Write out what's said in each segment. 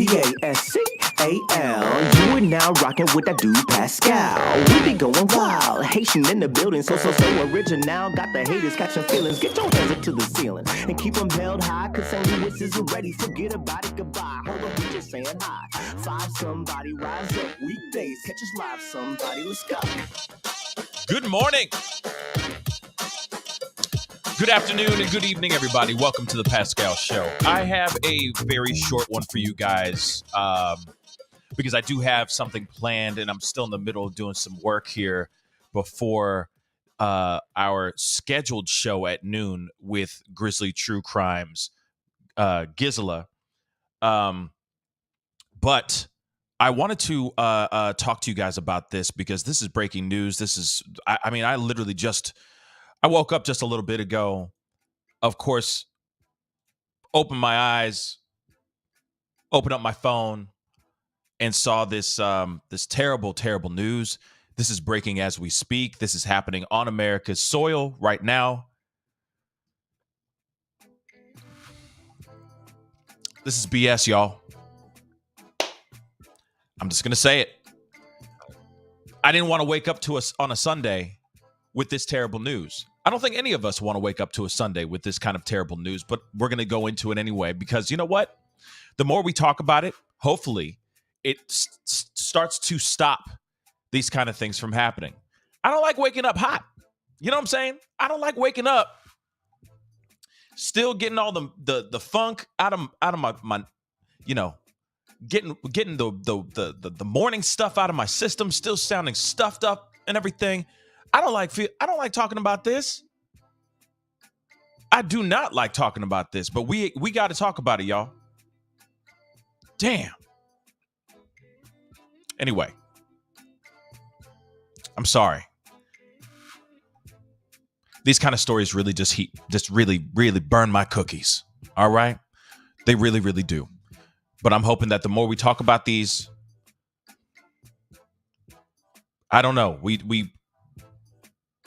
Pascal. You are now rocking with that dude Pascal. We be going wild, Haitian in the building, so original. Got the haters catching feelings. Get your hands up to the ceiling and keep them held high. Cause St. Louis isn't ready. Forget about it, goodbye. Hold on, we just saying hi. Five somebody, rise up. Weekdays, catch us live. Somebody, let's go. Good morning. Good afternoon and good evening, everybody. Welcome to the Pascal Show. I have a very short one for you guys because I do have something planned and I'm still in the middle of doing some work here before our scheduled show at noon with Grizzly True Crimes, Gizela. But I wanted to talk to you guys about this because this is breaking news. This is, I literally I woke up just a little bit ago, of course, opened my eyes, opened up my phone, and saw this this terrible, terrible news. This is breaking as we speak. This is happening on America's soil right now. This is BS, y'all. I'm just going to say it. I didn't want to wake up to us on a Sunday with this terrible news. I don't think any of us want to wake up to a Sunday with this kind of terrible news, but we're going to go into it anyway because you know what? The more we talk about it, hopefully it starts to stop these kind of things from happening. I don't like waking up hot. You know what I'm saying? I don't like waking up still getting all the funk out of my you know, getting the morning stuff out of my system, still sounding stuffed up and everything. I don't like talking about this. I do not like talking about this, but we got to talk about it, y'all. Damn. Anyway, I'm sorry. These kind of stories really just really, really burn my cookies. All right? They really, really do. But I'm hoping that the more we talk about these, I don't know.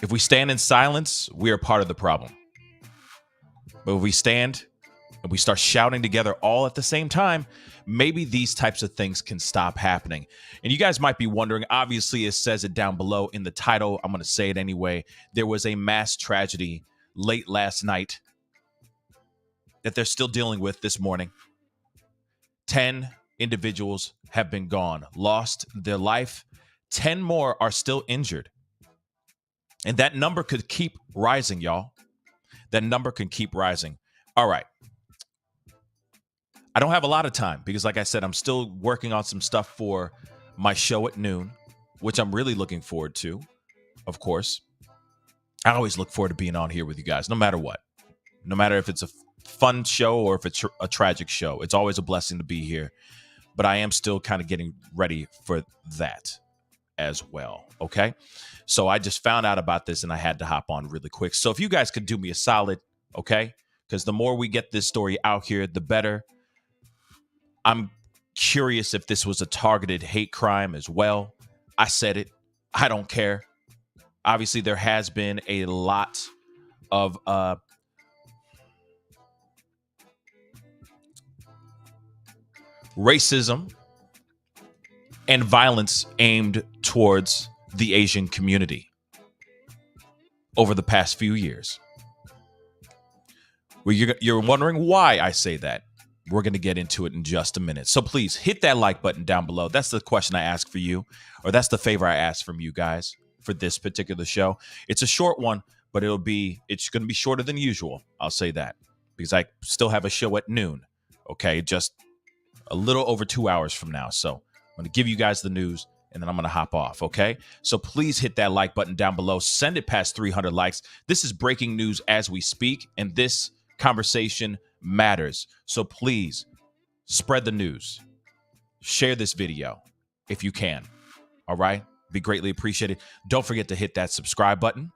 If we stand in silence, we are part of the problem. But if we stand and we start shouting together all at the same time, maybe these types of things can stop happening. And you guys might be wondering, obviously it says it down below in the title. I'm going to say it anyway. There was a mass tragedy late last night that they're still dealing with this morning. 10 individuals have been gone, lost their life. 10 more are still injured. And that number could keep rising, y'all. That number can keep rising. All right. I don't have a lot of time because, like I said, I'm still working on some stuff for my show at noon, which I'm really looking forward to, of course. I always look forward to being on here with you guys, no matter what. No matter if it's a fun show or if it's a tragic show. It's always a blessing to be here. But I am still kind of getting ready for that as well. Okay. So I just found out about this and I had to hop on really quick. So if you guys could do me a solid, okay, because the more we get this story out here, the better. I'm curious if this was a targeted hate crime as well. I said it. I don't care. Obviously, there has been a lot of racism and violence aimed towards the Asian community over the past few years. Well, you're wondering why I say that. We're going to get into it in just a minute. So please hit that like button down below. That's the question I ask for you, or that's the favor I ask from you guys for this particular show. It's a short one, but it's going to be shorter than usual. I'll say that because I still have a show at noon. Okay. Just a little over 2 hours from now. So I'm going to give you guys the news and then I'm going to hop off. Okay. So please hit that like button down below. Send it past 300 likes. This is breaking news as we speak. And this conversation matters. So please spread the news. Share this video if you can. All right. Be greatly appreciated. Don't forget to hit that subscribe button.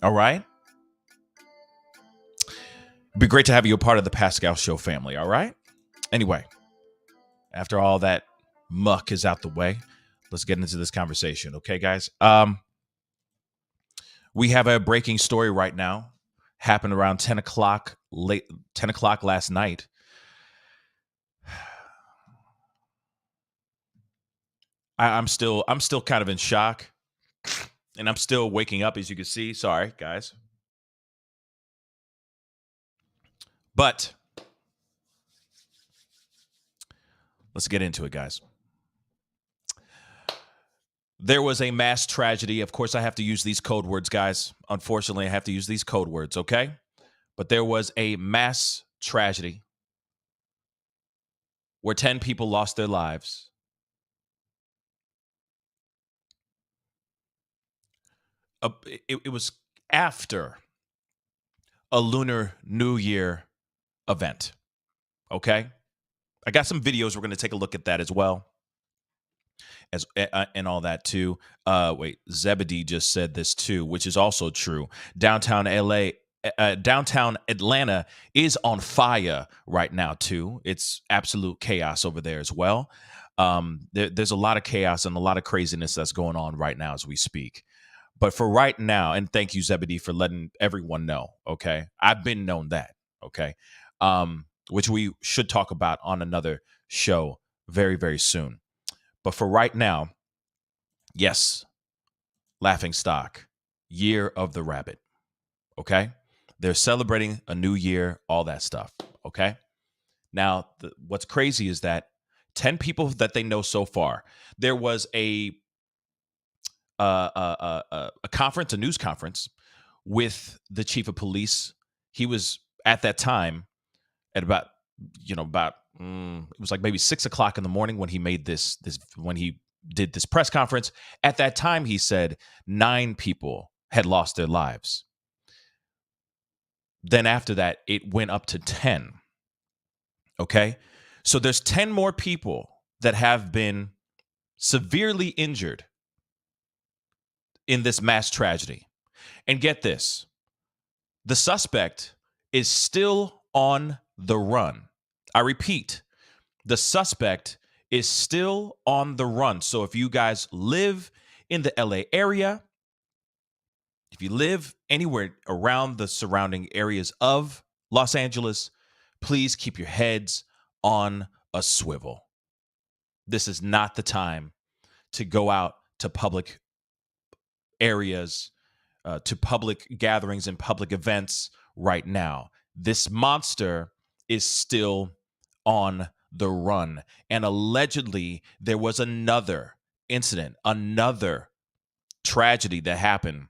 All right. It'd be great to have you a part of the Pascal Show family. All right. Anyway, after all that muck is out the way, let's get into this conversation. Okay, guys. We have a breaking story right now. Happened around 10 o'clock last night. I'm still kind of in shock, and I'm still waking up, as you can see. Sorry, guys, but let's get into it, guys. There was a mass tragedy. Of course, I have to use these code words, guys. Unfortunately, I have to use these code words, okay? But there was a mass tragedy where 10 people lost their lives. It was after a Lunar New Year event, okay? I got some videos. We're going to take a look at that as well. And all that too. Wait, Zebedee just said this too, which is also true. Downtown Atlanta is on fire right now too. It's absolute chaos over there as well. There's a lot of chaos and a lot of craziness that's going on right now as we speak. But for right now, and thank you, Zebedee, for letting everyone know. Okay, I've been known that. Okay, which we should talk about on another show very, very soon. But for right now, yes, laughing stock, year of the rabbit. Okay. They're celebrating a new year, all that stuff. Okay. Now, what's crazy is that 10 people that they know so far, there was a conference, a news conference with the chief of police. He was at that time at about it was like maybe 6 o'clock in the morning when he made when he did this press conference. At that time, he said 9 people had lost their lives. Then after that, it went up to 10. Okay. So there's 10 more people that have been severely injured in this mass tragedy. And get this, the suspect is still on the run. I repeat, the suspect is still on the run. So if you guys live in the LA area, if you live anywhere around the surrounding areas of Los Angeles, please keep your heads on a swivel. This is not the time to go out to public areas, to public gatherings and public events right now. This monster is still on the run. And allegedly, there was another incident, another tragedy that happened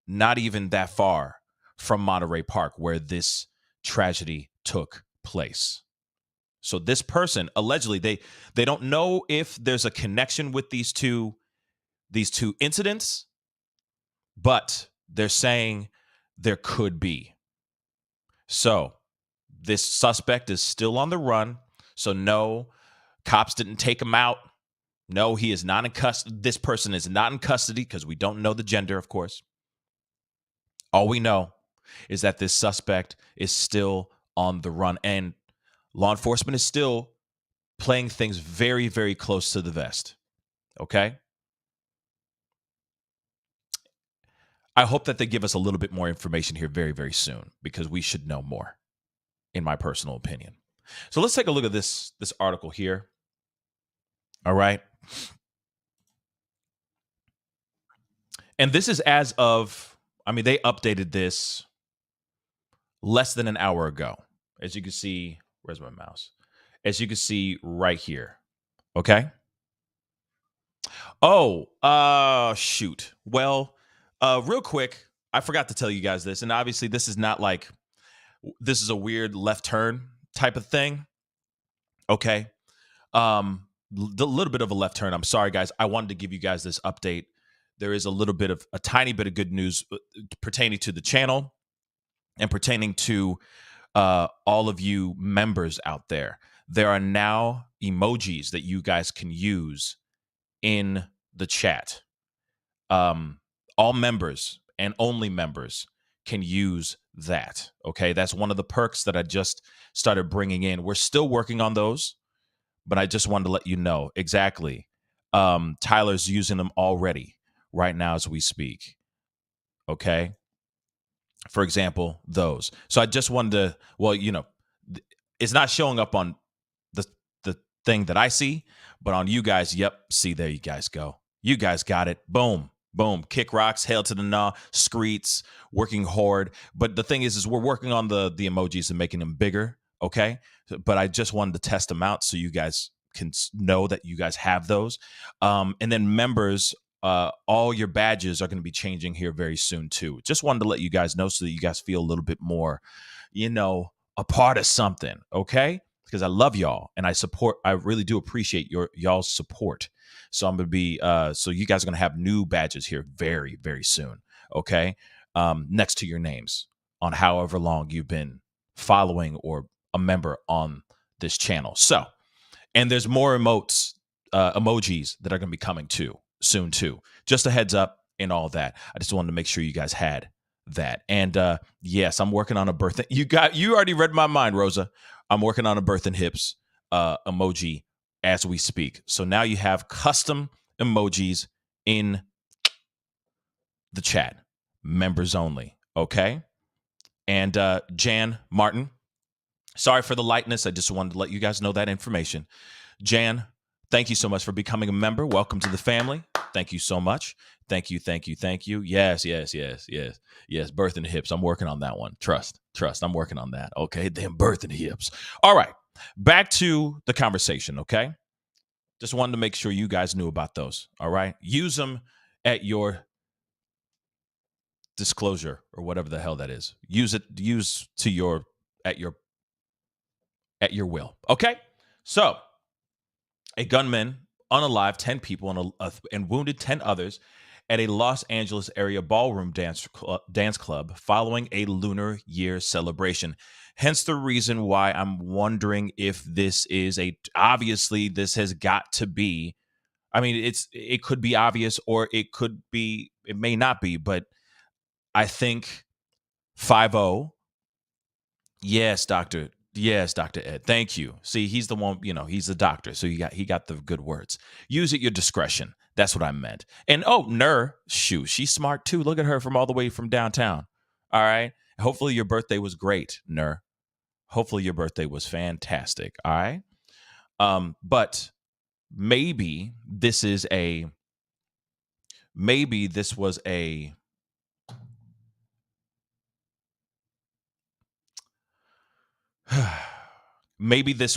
not even that far from Monterey Park where this tragedy took place. So this person, allegedly, they don't know if there's a connection with these two incidents, but they're saying there could be. So this suspect is still on the run. So no, cops didn't take him out. No, he is not in custody. This person is not in custody because we don't know the gender, of course. All we know is that this suspect is still on the run, and law enforcement is still playing things very, very close to the vest. Okay? I hope that they give us a little bit more information here very, very soon because we should know more, in my personal opinion. So let's take a look at this article here. All right. And this is as of, they updated this less than an hour ago. As you can see, where's my mouse? As you can see right here. Okay. Oh, shoot. Well, real quick, I forgot to tell you guys this. And obviously, this is not like, this is a weird left turn type of thing. Okay. The little bit of a left turn. I'm sorry, guys. I wanted to give you guys this update. There is a tiny bit of good news pertaining to the channel and pertaining to all of you members out there. There are now emojis that you guys can use in the chat. All members and only members can use that. Okay, that's one of the perks that I just started bringing in. We're still working on those, but I just wanted to let you know exactly. Tyler's using them already right now as we speak. Okay. For example, those. So I just wanted to, it's not showing up on the thing that I see, but on you guys, yep, see, there you guys go. You guys got it. Boom. Boom. Kick rocks, hail to the gnaw, screets, working hard. But the thing is we're working on the emojis and making them bigger. Okay. But I just wanted to test them out so you guys can know that you guys have those. And then members, all your badges are going to be changing here very soon too. Just wanted to let you guys know so that you guys feel a little bit more, a part of something. Okay. Because I love y'all and I really do appreciate y'all's support. So I'm going to be, so you guys are going to have new badges here very, very soon. Okay. Next to your names on however long you've been following or a member on this channel. So, and there's more emojis that are going to be coming too soon too. Just a heads up and all that. I just wanted to make sure you guys had that. And yes, I'm working on a birth. You already read my mind, Rosa. I'm working on a birth and hips emoji as we speak. So now you have custom emojis in the chat, members only. Okay. And Jan Martin, sorry for the lightness. I just wanted to let you guys know that information. Jan, thank you so much for becoming a member. Welcome to the family. Thank you so much. Thank you. Yes. Birth and hips. I'm working on that one. Trust. I'm working on that. Okay. Damn, birth and hips. All right. Back to the conversation. Okay. Just wanted to make sure you guys knew about those. All right. Use them at your disclosure or whatever the hell that is. Use at your will. Okay. So a gunman unalived 10 people and wounded 10 others at a Los Angeles area ballroom dance club following a Lunar Year celebration. Hence the reason why I'm wondering if this is obviously this has got to be, I mean, it could be obvious or it may not be, but I think 5-0. Yes, doctor. Yes, Dr. Ed. Thank you. See, he's the one, he's the doctor. So he got the good words. Use at your discretion. That's what I meant. And shoot, she's smart too. Look at her from all the way from downtown. All right. Hopefully your birthday was great, Nur. Hopefully your birthday was fantastic. All right. But maybe this was a maybe this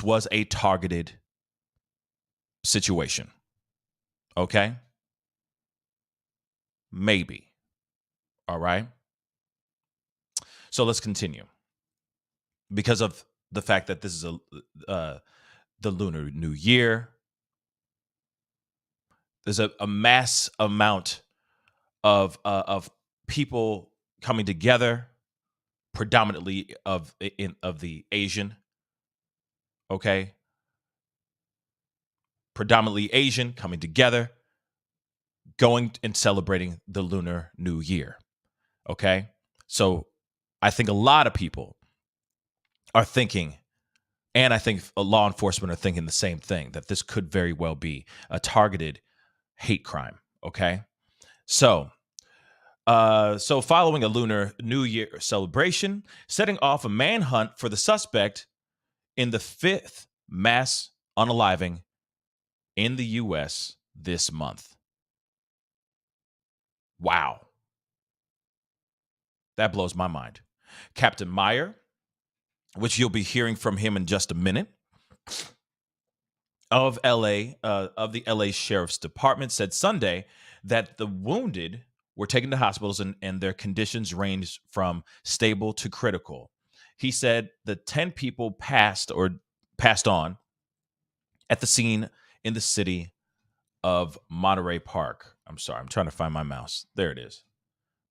was a targeted situation. Okay? Maybe. All right? So let's continue. Because of the fact that this is the Lunar New Year, there's a mass amount of people coming together, predominantly of the Asian. Okay? Predominantly Asian coming together, going and celebrating the Lunar New Year. Okay? So I think a lot of people are thinking, and I think law enforcement are thinking the same thing, that this could very well be a targeted hate crime. Okay? So following a Lunar New Year celebration, setting off a manhunt for the suspect in the 5th mass unaliving in the U.S. this month. Wow. That blows my mind. Captain Meyer, which you'll be hearing from him in just a minute, of the LA Sheriff's Department, said Sunday that the wounded were taken to hospitals and their conditions ranged from stable to critical. He said the 10 people passed on at the scene in the city of Monterey Park. I'm sorry, I'm trying to find my mouse. There it is.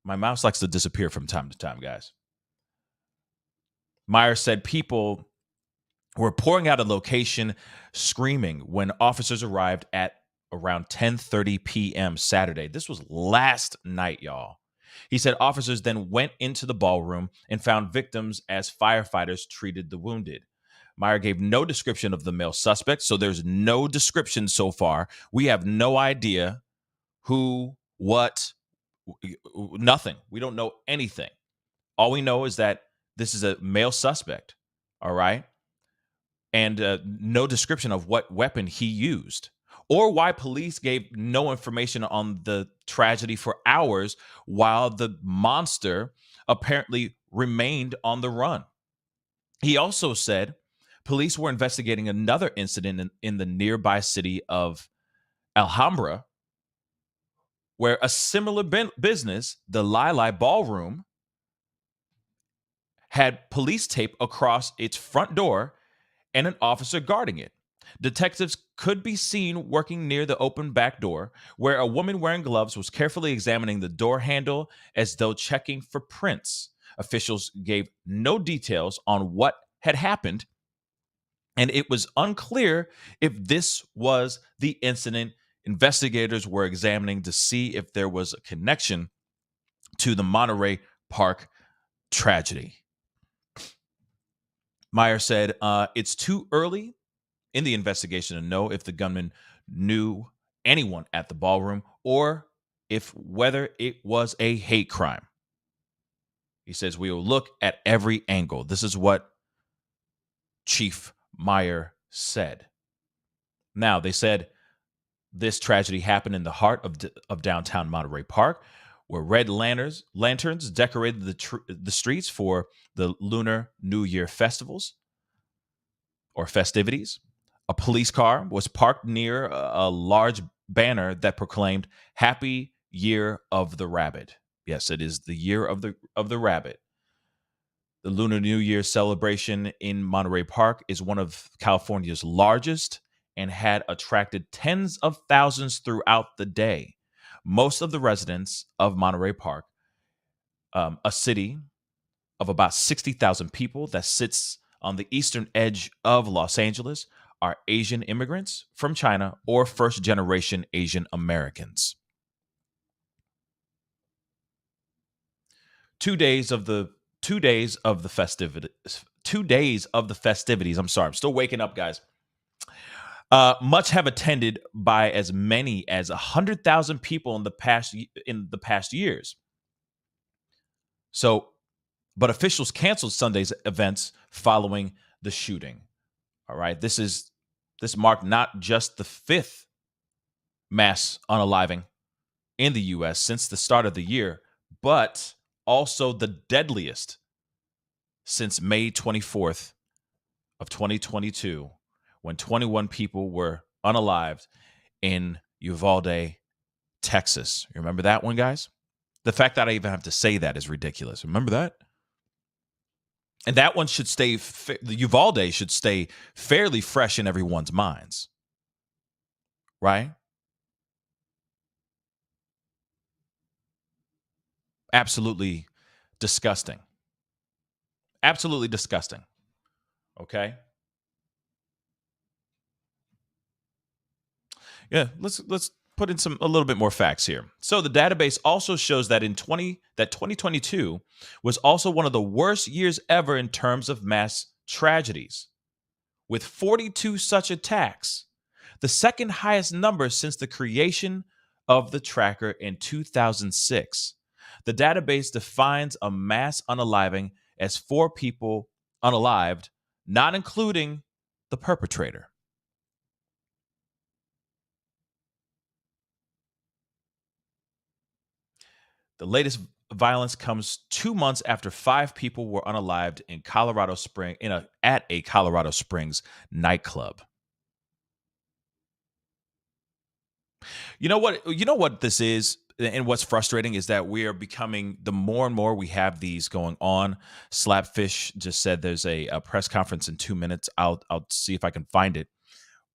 My mouse likes to disappear from time to time, guys. Meyer said people were pouring out a location screaming when officers arrived at around 10:30 p.m. Saturday. This was last night, y'all. He said officers then went into the ballroom and found victims as firefighters treated the wounded. Meyer gave no description of the male suspect, so there's no description so far. We have no idea who, what, nothing. We don't know anything. All we know is that this is a male suspect, all right? and no description of what weapon he used, or why police gave no information on the tragedy for hours while the monster apparently remained on the run. He also said police were investigating another incident in the nearby city of Alhambra, where a similar business, the Lili Ballroom, had police tape across its front door and an officer guarding it. Detectives could be seen working near the open back door, where a woman wearing gloves was carefully examining the door handle as though checking for prints. Officials gave no details on what had happened, and it was unclear if this was the incident investigators were examining to see if there was a connection to the Monterey Park tragedy. Meyer said, it's too early in the investigation to know if the gunman knew anyone at the ballroom or if whether it was a hate crime. He says, we will look at every angle. This is what Chief Meyer said. Now, they said this tragedy happened in the heart of downtown Monterey Park, where red lanterns decorated the streets for the Lunar New Year festivals or festivities. A police car was parked near a large banner that proclaimed "Happy Year of the Rabbit." Yes, it is the year of the rabbit. The Lunar New Year celebration in Monterey Park is one of California's largest and had attracted tens of thousands throughout the day. Most of the residents of Monterey Park, a city of about 60,000 people that sits on the eastern edge of Los Angeles, are Asian immigrants from China or first generation Asian Americans. 2 days of the festivities. I'm sorry, I'm still waking up, guys. Much have attended by as many as 100,000 people in the past years. So, but officials canceled Sunday's events following the shooting. All right, this marked not just the fifth mass unaliving in the U.S. since the start of the year, but also the deadliest since May 24th of 2022, when 21 people were unalived in Uvalde, Texas. You remember that one, guys? The fact that I even have to say that is ridiculous. Remember that? And that one should stay, the Uvalde should stay fairly fresh in everyone's minds, right? Absolutely disgusting. Absolutely disgusting. Okay? Yeah, let's put in a little bit more facts here. So the database also shows that 2022 was also one of the worst years ever in terms of mass tragedies, with 42 such attacks, the second highest number since the creation of the tracker in 2006. The database defines a mass unaliving as 4 people unalived, not including the perpetrator. The latest violence comes 2 months after 5 people were unalived in at a Colorado Springs nightclub. You know what this is, and what's frustrating is that we are becoming, the more and more we have these going on. Slapfish just said there's a press conference in 2 minutes. I'll see if I can find it,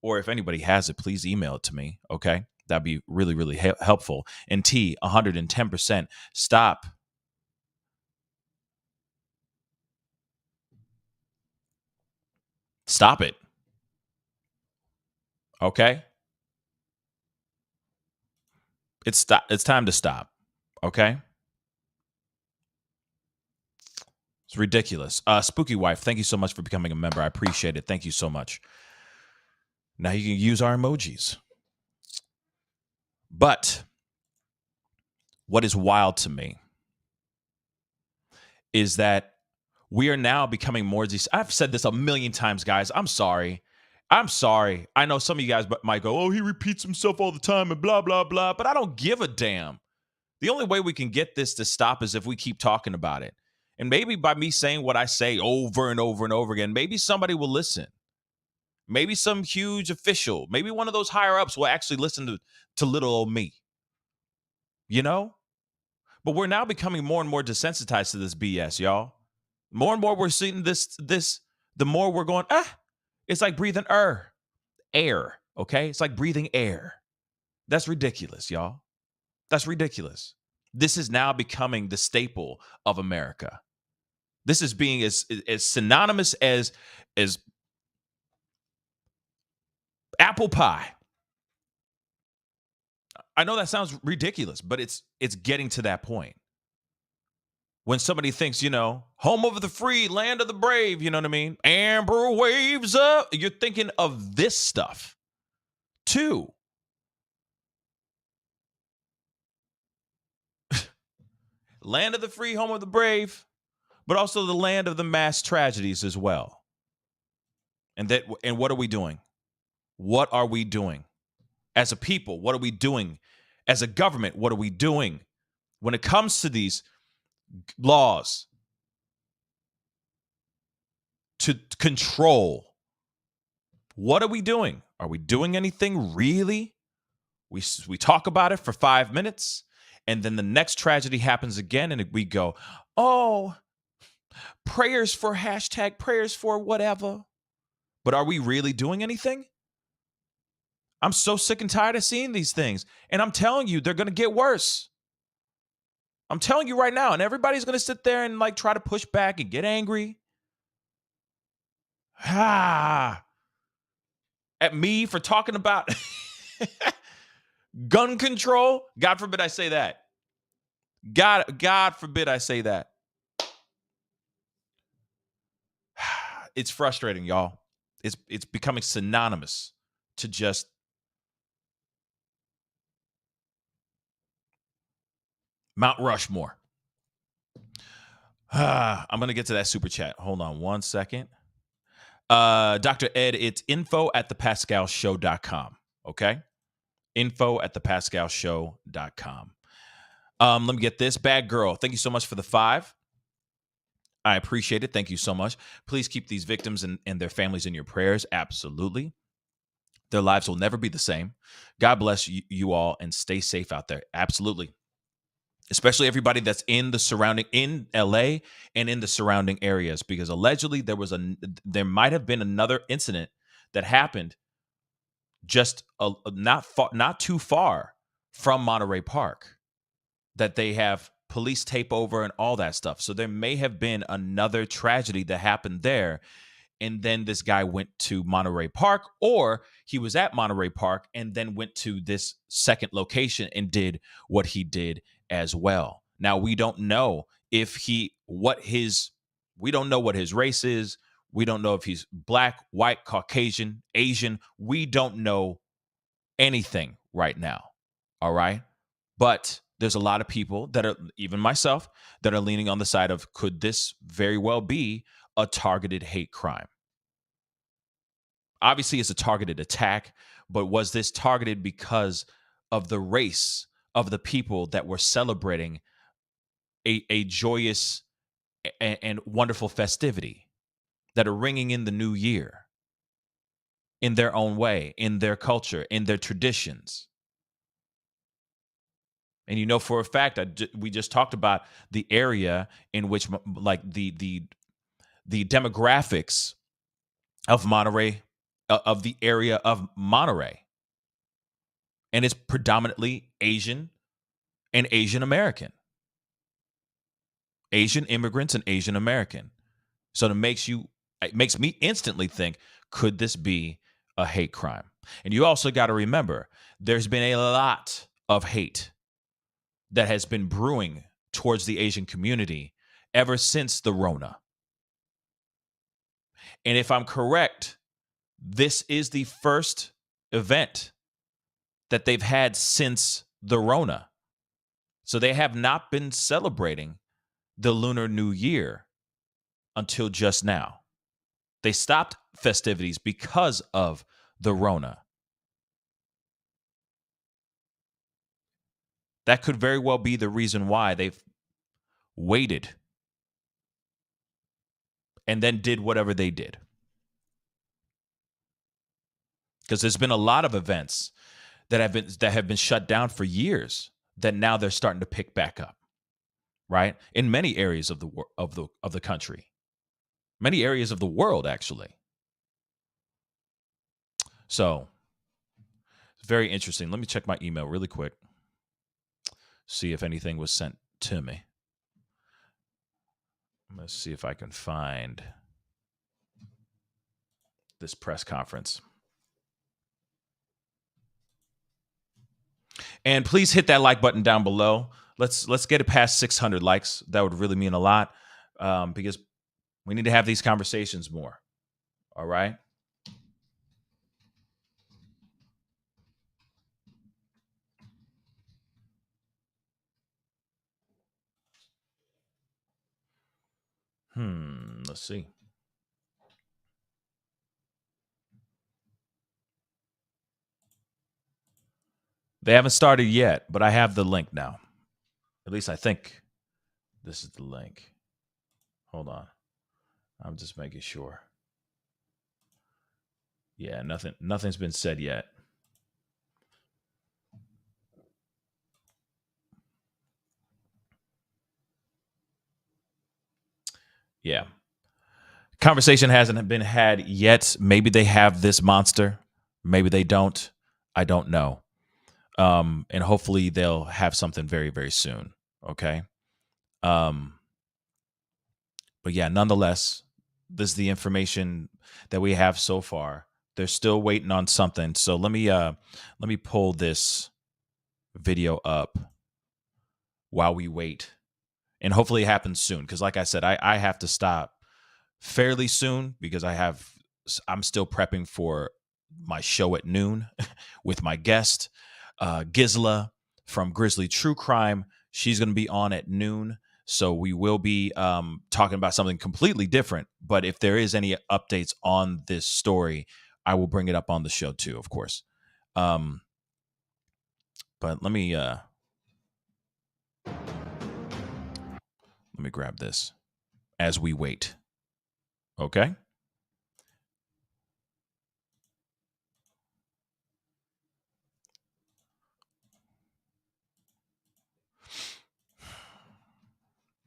or if anybody has it, please email it to me. Okay, that'd be really really helpful. And 110%. Stop. Stop it. Okay, It's time to stop. Okay. It's ridiculous. Spooky Wife, thank you so much for becoming a member. I appreciate it. Thank you so much. Now you can use our emojis. But what is wild to me is that we are now becoming more. I've said this a million times, guys. I'm sorry. I know some of you guys might go, oh, he repeats himself all the time and blah, blah, blah. But I don't give a damn. The only way we can get this to stop is if we keep talking about it. And maybe by me saying what I say over and over and over again, maybe somebody will listen. Maybe some huge official, maybe one of those higher ups will actually listen to little old me. You know? But we're now becoming more and more desensitized to this BS, y'all. More and more we're seeing this, the more we're going, it's like breathing air, okay? It's like breathing air. That's ridiculous, y'all. That's ridiculous. This is now becoming the staple of America. This is being as synonymous as apple pie. I know that sounds ridiculous, but it's getting to that point. When somebody thinks, home of the free, land of the brave, you know what I mean? Amber waves up. You're thinking of this stuff too. Land of the free, home of the brave, but also the land of the mass tragedies as well. And what are we doing? What are we doing? As a people, what are we doing? As a government, what are we doing? When it comes to these laws to control, what are we doing? Are we doing anything really? We talk about it for 5 minutes, and then the next tragedy happens again, and we go, oh, prayers for hashtag prayers for whatever. But are we really doing anything? I'm so sick and tired of seeing these things. And I'm telling you, they're going to get worse. I'm telling you right now. And everybody's going to sit there and try to push back and get angry. At me for talking about gun control. God forbid I say that. God forbid I say that. It's frustrating, y'all. It's becoming synonymous to just Mount Rushmore. I'm going to get to that super chat. Hold on 1 second. Dr. Ed, it's info@thepascalshow.com. Okay? info@thepascalshow.com. Let me get this. Bad girl. Thank you so much for the 5. I appreciate it. Thank you so much. Please keep these victims and their families in your prayers. Absolutely. Their lives will never be the same. God bless you all and stay safe out there. Absolutely. Especially everybody that's in LA and in the surrounding areas, because allegedly there might have been another incident that happened just not too far from Monterey Park that they have police tape over and all that stuff. So there may have been another tragedy that happened there. And then this guy went to Monterey Park, or he was at Monterey Park and then went to this second location and did what he did as well. Now, we don't know what his race is. We don't know if he's black, white, Caucasian, Asian. We don't know anything right now. All right. But there's a lot of people that are, even myself, that are leaning on the side of, could this very well be a targeted hate crime? Obviously, it's a targeted attack, but was this targeted because of the race of the people that were celebrating a joyous and wonderful festivity, that are ringing in the new year in their own way, in their culture, in their traditions? And for a fact, we just talked about the area in which, the demographics of Monterey, of the area of Monterey. And it's predominantly Asian and Asian American. Asian immigrants and Asian American. So it makes me instantly think, could this be a hate crime? And you also got to remember, there's been a lot of hate that has been brewing towards the Asian community ever since the Rona. And if I'm correct, this is the first event that they've had since the Rona. So they have not been celebrating the Lunar New Year until just now. They stopped festivities because of the Rona. That could very well be the reason why they've waited and then did whatever they did. Because there's been a lot of events that have been shut down for years that now they're starting to pick back up, right? In many areas of the country, many areas of the world, actually. So, it's very interesting. Let me check my email really quick. See if anything was sent to me. Let's see if I can find this press conference. And please hit that like button down below. Let's get it past 600 likes. That would really mean a lot, because we need to have these conversations more. All right. Let's see. They haven't started yet, but I have the link now. At least I think this is the link. Hold on. I'm just making sure. Yeah, nothing's been said yet. Yeah. Conversation hasn't been had yet. Maybe they have this monster. Maybe they don't. I don't know. And hopefully they'll have something very, very soon. Okay. But yeah, nonetheless, this is the information that we have so far. They're still waiting on something. So let me pull this video up while we wait. And hopefully it happens soon. Because like I said, I have to stop fairly soon because I'm still prepping for my show at noon with my guest, Gisla from Grizzly True Crime. She's going to be on at noon. So we will be talking about something completely different. But if there is any updates on this story, I will bring it up on the show too, of course. But let me grab this as we wait. Okay.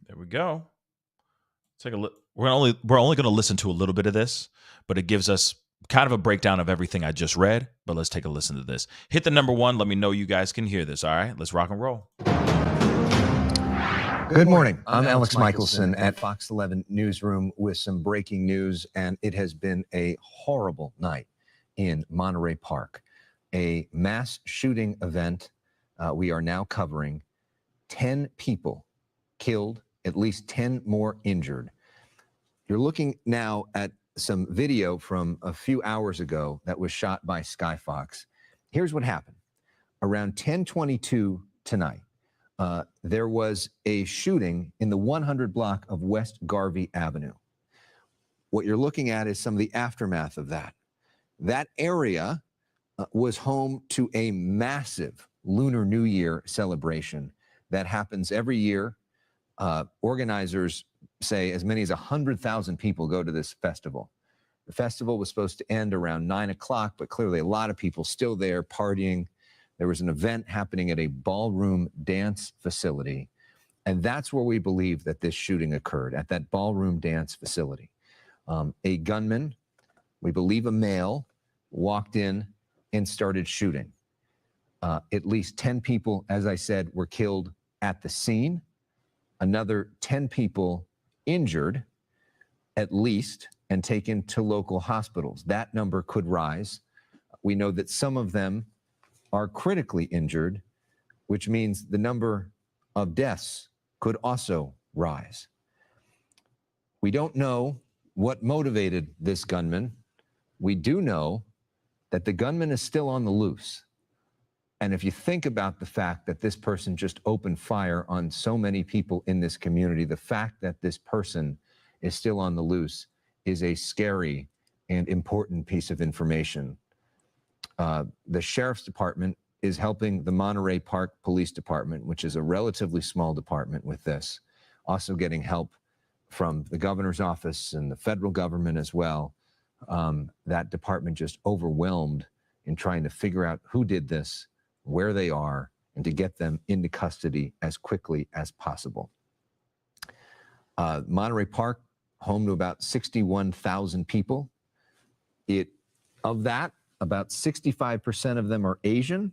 There we go. Take a look. We're only going to listen to a little bit of this, but it gives us kind of a breakdown of everything I just read. But let's take a listen to this. Hit the number 1. Let me know you guys can hear this. All right, let's rock and roll. Good morning. I'm Alex Michelson at Fox 11 Newsroom with some breaking news, and it has been a horrible night in Monterey Park. A mass shooting event we are now covering. 10 people killed, at least 10 more injured. You're looking now at some video from a few hours ago that was shot by Sky Fox. Here's what happened. Around 10:22 tonight, there was a shooting in the 100 block of West Garvey Avenue. What you're looking at is some of the aftermath of that. That area was home to a massive Lunar New Year celebration that happens every year. Organizers say as many as 100,000 people go to this festival. The festival was supposed to end around 9 o'clock, but clearly a lot of people still there partying. There was an event happening at a ballroom dance facility, and that's where we believe that this shooting occurred, at that ballroom dance facility. A gunman, we believe a male, walked in and started shooting. At least 10 people, as I said, were killed at the scene. Another 10 people injured, at least, and taken to local hospitals. That number could rise. We know that some of them are critically injured, which means the number of deaths could also rise. We don't know what motivated this gunman. We do know that the gunman is still on the loose. And if you think about the fact that this person just opened fire on so many people in this community, the fact that this person is still on the loose is a scary and important piece of information. The sheriff's department is helping the Monterey Park Police Department, which is a relatively small department, with this, also getting help from the governor's office and the federal government as well. That department just overwhelmed in trying to figure out who did this, where they are, and to get them into custody as quickly as possible. Monterey Park, home to about 61,000 people. Of that, about 65% of them are Asian,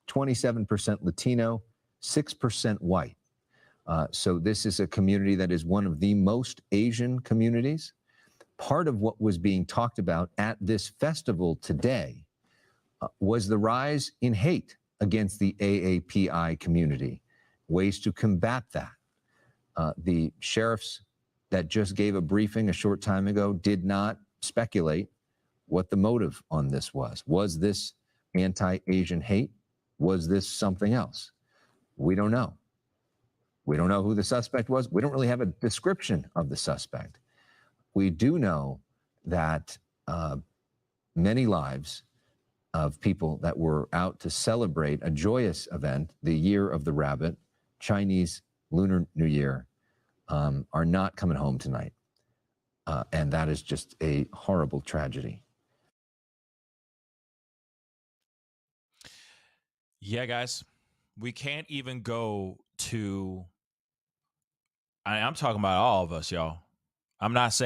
27% Latino, 6% white. So this is a community that is one of the most Asian communities. Part of what was being talked about at this festival today was the rise in hate against the AAPI community, ways to combat that. The sheriffs that just gave a briefing a short time ago did not speculate what the motive on this was. Was this anti-Asian hate? Was this something else? We don't know. We don't know who the suspect was. We don't really have a description of the suspect. We do know that many lives of people that were out to celebrate a joyous event, the Year of the Rabbit, Chinese Lunar New Year, are not coming home tonight. And that is just a horrible tragedy. Yeah, guys, we can't even go to, I'm talking about all of us, y'all. I'm not just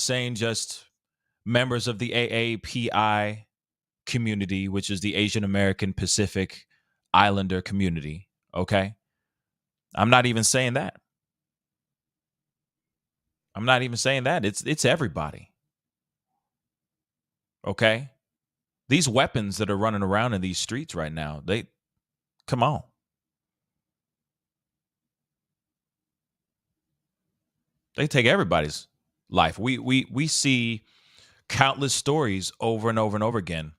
saying just members of the AAPI community, which is the Asian American Pacific Islander community. Okay. I'm not even saying that. It's everybody. Okay. These weapons that are running around in these streets right now, come on. They take everybody's life. We see countless stories over and over and over again.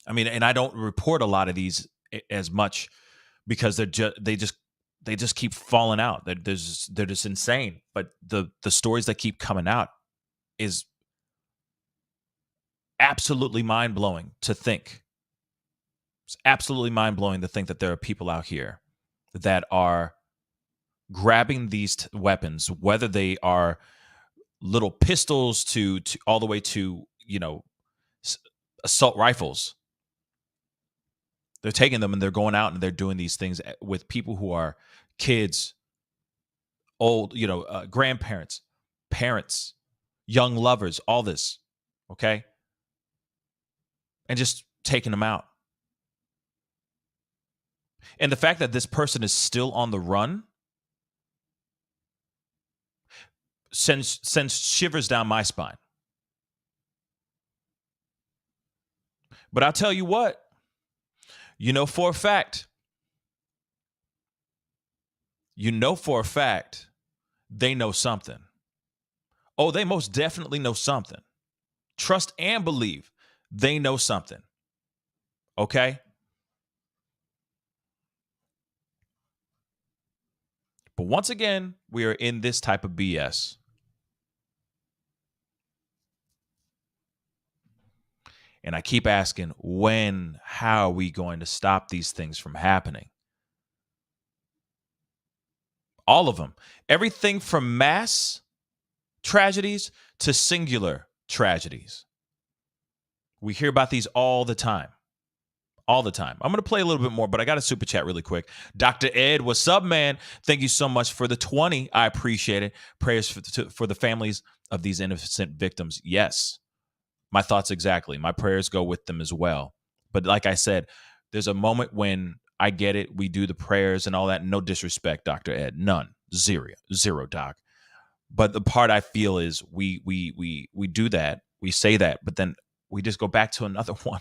I mean, and I don't report a lot of these as much because they just keep falling out. They're just insane. But the stories that keep coming out is absolutely mind-blowing to think. It's absolutely mind-blowing to think that there are people out here that are grabbing these weapons, whether they are little pistols to all the way to, assault rifles. They're taking them and they're going out and they're doing these things with people who are kids, old, grandparents, parents, young lovers, all this. Okay. And just taking them out. And the fact that this person is still on the run sends shivers down my spine. But I'll tell you what, for a fact, they know something. Oh, they most definitely know something. Trust and believe they know something. Okay? But once again, we are in this type of BS. And I keep asking, how are we going to stop these things from happening? All of them. Everything from mass tragedies to singular tragedies. We hear about these all the time. All the time. I'm going to play a little bit more, but I got a super chat really quick. Dr. Ed, what's up, man? Thank you so much for the 20. I appreciate it. Prayers for the families of these innocent victims. Yes. My thoughts exactly. My prayers go with them as well. But like I said, there's a moment when I get it. We do the prayers and all that. No disrespect, Dr. Ed. None. Zero, Doc. But the part I feel is we do that. We say that, but then we just go back to another one.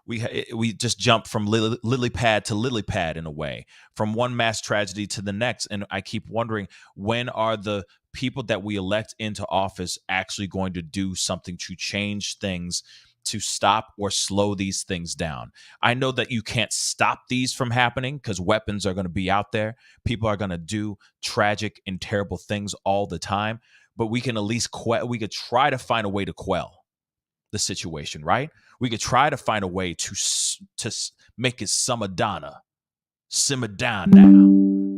We just jump from lily pad to lily pad in a way, from one mass tragedy to the next. And I keep wondering, when are the people that we elect into office actually going to do something to change things to stop or slow these things down. I know that you can't stop these from happening because weapons are going to be out there. People are going to do tragic and terrible things all the time, but we can at least we could try to find a way to quell the situation, right? We could try to find a way to make it simmer down now.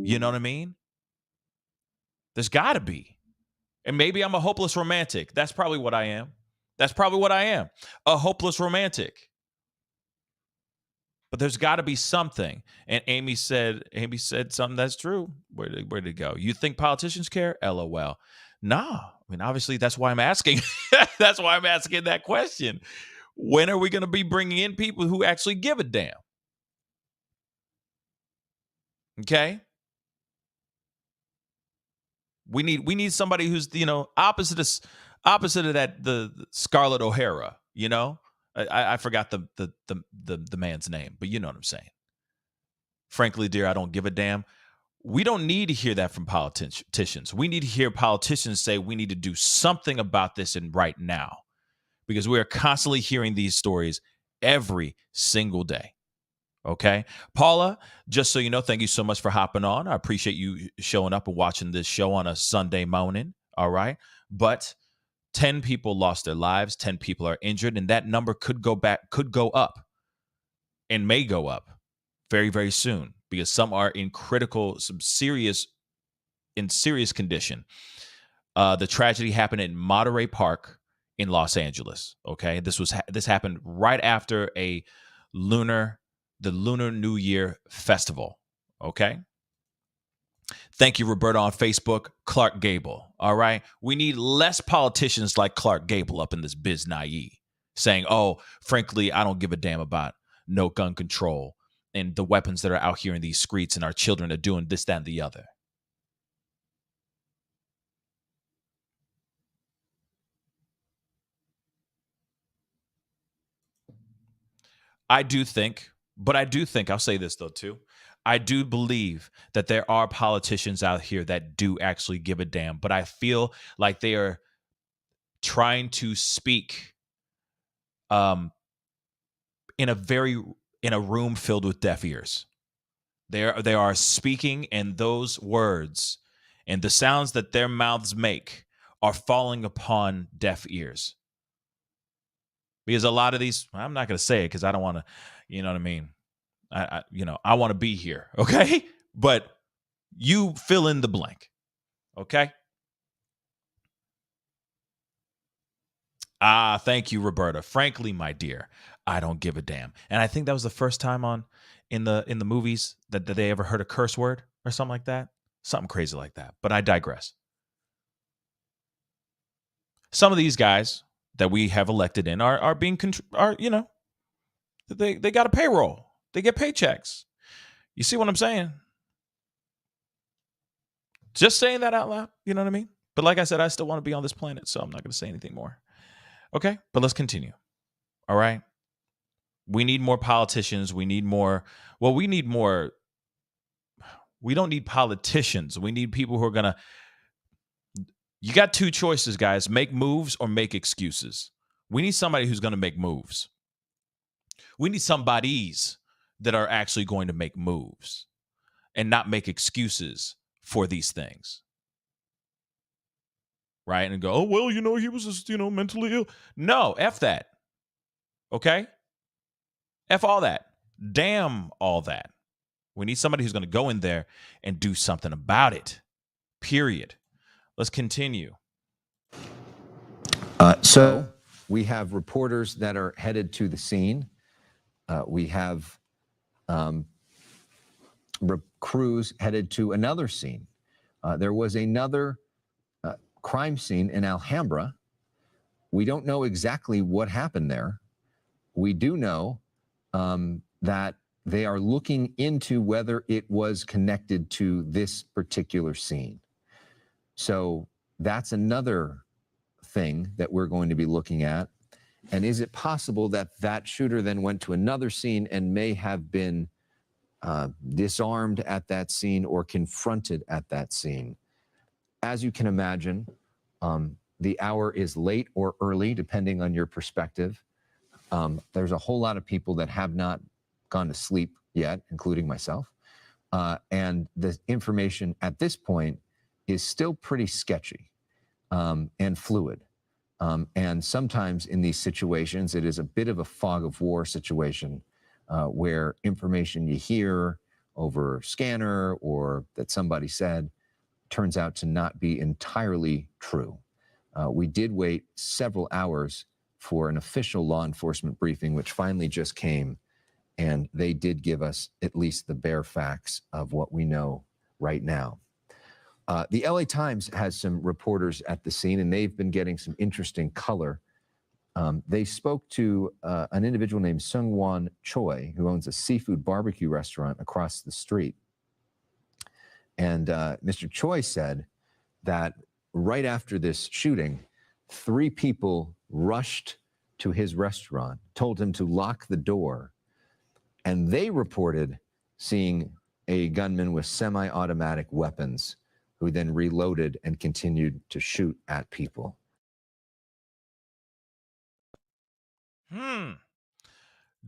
You know what I mean? There's got to be. And maybe I'm a hopeless romantic. That's probably what I am. A hopeless romantic. But there's got to be something. And Amy said something that's true. Where did it go? You think politicians care? LOL. Nah. I mean, obviously, that's why I'm asking. That's why I'm asking that question. When are we going to be bringing in people who actually give a damn? Okay? We need somebody who's, opposite of that, the Scarlett O'Hara, I forgot the man's name, but you know what I'm saying. Frankly, dear, I don't give a damn. We don't need to hear that from politicians. We need to hear politicians say we need to do something about this and right now, because we are constantly hearing these stories every single day. Okay. Paula, just so you know, thank you so much for hopping on. I appreciate you showing up and watching this show on a Sunday morning. All right. But 10 people lost their lives. 10 people are injured. And that number could go up and may go up very, very soon, because some are in serious condition. The tragedy happened in Monterey Park in Los Angeles. Okay. This happened right after the Lunar New Year festival. Okay. Thank you, Roberta, on Facebook. Clark Gable. All right. We need less politicians like Clark Gable up in this biz naive saying, oh, frankly, I don't give a damn about no gun control and the weapons that are out here in these streets, and our children are doing this, that, and the other. I do think, I'll say this though too, I do believe that there are politicians out here that do actually give a damn, but I feel like they are trying to speak in a room filled with deaf ears. They are speaking, and those words and the sounds that their mouths make are falling upon deaf ears. Because a lot of these, I'm not going to say it because I don't want to, you know what I mean? I want to be here, okay? But you fill in the blank, okay? Thank you, Roberta. Frankly, my dear, I don't give a damn. And I think that was the first time in the movies that they ever heard a curse word or something like that. Something crazy like that. But I digress. Some of these guys that we have elected in are being they got a payroll. They get paychecks. You see what I'm saying? Just saying that out loud. You know what I mean? But like I said, I still want to be on this planet, so I'm not going to say anything more. Okay, but let's continue. All right. We need more politicians. We need more. Well, we need more. We don't need politicians. We need people who are going to. You got two choices, guys. Make moves or make excuses. We need somebody who's going to make moves. We need somebodies that are actually going to make moves and not make excuses for these things. Right? And go, oh, well, he was just, mentally ill. No, F that. Okay? F all that. Damn all that. We need somebody who's going to go in there and do something about it. Period. Let's continue. So we have reporters that are headed to the scene. We have crews headed to another scene. There was another crime scene in Alhambra. We don't know exactly what happened there. We do know that they are looking into whether it was connected to this particular scene. So that's another thing that we're going to be looking at. And is it possible that that shooter then went to another scene and may have been disarmed at that scene or confronted at that scene? As you can imagine, the hour is late or early, depending on your perspective. There's a whole lot of people that have not gone to sleep yet, including myself. And the information at this point is still pretty sketchy and fluid. And sometimes in these situations, it is a bit of a fog of war situation where information you hear over scanner or that somebody said turns out to not be entirely true. We did wait several hours for an official law enforcement briefing, which finally just came, and they did give us at least the bare facts of what we know right now. The LA Times has some reporters at the scene, and they've been getting some interesting color. They spoke to an individual named Seung-Won Choi, who owns a seafood barbecue restaurant across the street. And Mr. Choi said that right after this shooting, 3 people rushed to his restaurant, told him to lock the door, and they reported seeing a gunman with semi-automatic weapons who then reloaded and continued to shoot at people.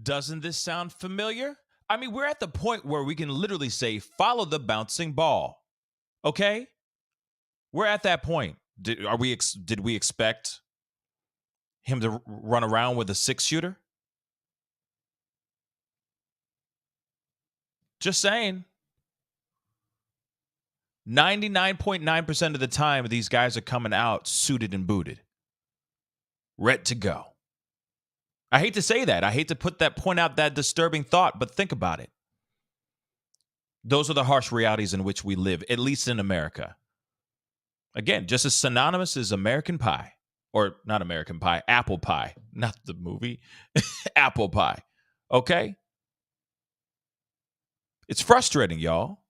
Doesn't this sound familiar? I mean, we're at the point where we can literally say, follow the bouncing ball. Okay? We're at that point. Did we expect him to run around with a 6-shooter? Just saying. 99.9% of the time, these guys are coming out suited and booted, ready to go. I hate to say that. I hate to point out that disturbing thought, but think about it. Those are the harsh realities in which we live, at least in America. Again, just as synonymous as American pie, or not American pie, apple pie, not the movie, apple pie. Okay? It's frustrating, y'all.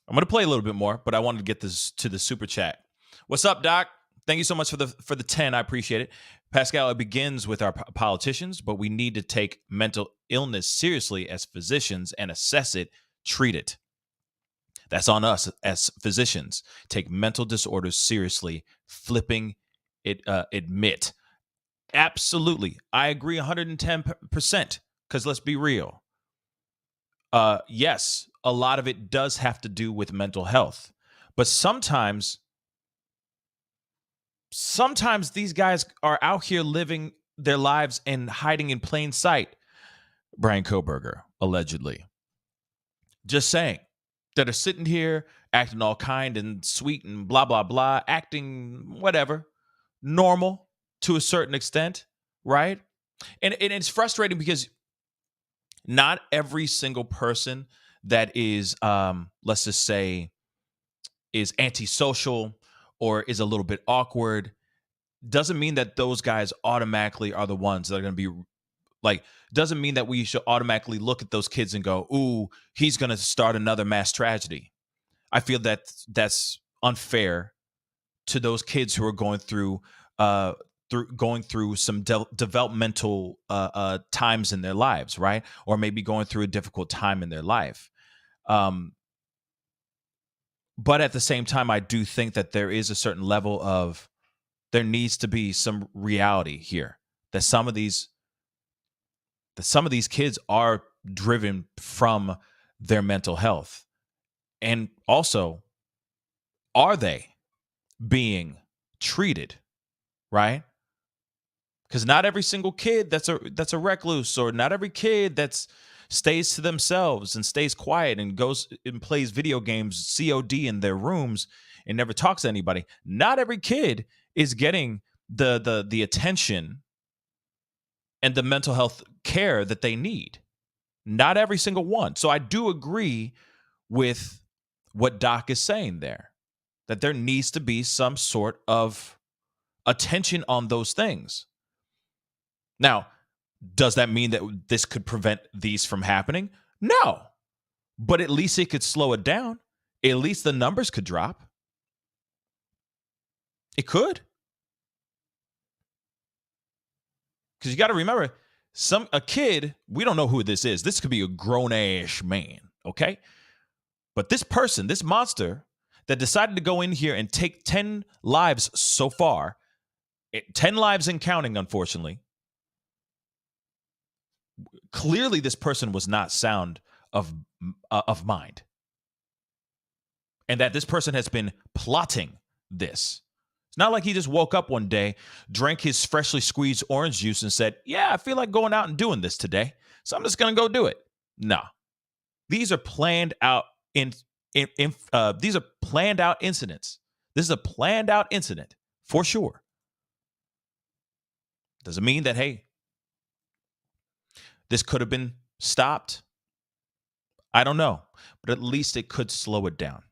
I'm going to play a little bit more, but I wanted to get this to the super chat. What's up, Doc? Thank you so much for the 10. I appreciate it. Pascal, it begins with our politicians, but we need to take mental illness seriously as physicians and assess it, treat it. That's on us as physicians. Take mental disorders seriously, flipping it, admit. Absolutely. I agree 110%, because let's be real. Yes, a lot of it does have to do with mental health, but sometimes these guys are out here living their lives and hiding in plain sight. Brian Koberger, allegedly. Just saying. That are sitting here acting all kind and sweet and blah, blah, blah, acting whatever, normal to a certain extent, right? And it's frustrating because not every single person that is, let's just say, is antisocial or is a little bit awkward doesn't mean that those guys automatically are the ones that are going to be like, doesn't mean that we should automatically look at those kids and go, ooh, he's going to start another mass tragedy. I feel that that's unfair to those kids who are going through some developmental times in their lives, right? Or maybe going through a difficult time in their life. But at the same time, I do think that there is a certain level of, there needs to be some reality here that some of these kids are driven from their mental health. And also, are they being treated, right? Because not every single kid that's a recluse, or not every kid that's stays to themselves and stays quiet and goes and plays video games COD in their rooms and never talks to anybody. Not every kid is getting the attention and the mental health care that they need. Not every single one. So I do agree with what Doc is saying there, that there needs to be some sort of attention on those things. Now, does that mean that this could prevent these from happening? No. But at least it could slow it down. At least the numbers could drop. It could. Because you got to remember, a kid, we don't know who this is. This could be a grown-ass man, okay? But this person, this monster that decided to go in here and take 10 lives so far, 10 lives and counting, unfortunately. Clearly, this person was not sound of mind, and that this person has been plotting this. It's not like he just woke up one day, drank his freshly squeezed orange juice, and said, "Yeah, I feel like going out and doing this today, so I'm just gonna go do it." No, these are planned out these are planned out incidents. This is a planned out incident for sure. Doesn't mean that, hey, this could have been stopped. I don't know, but at least it could slow it down.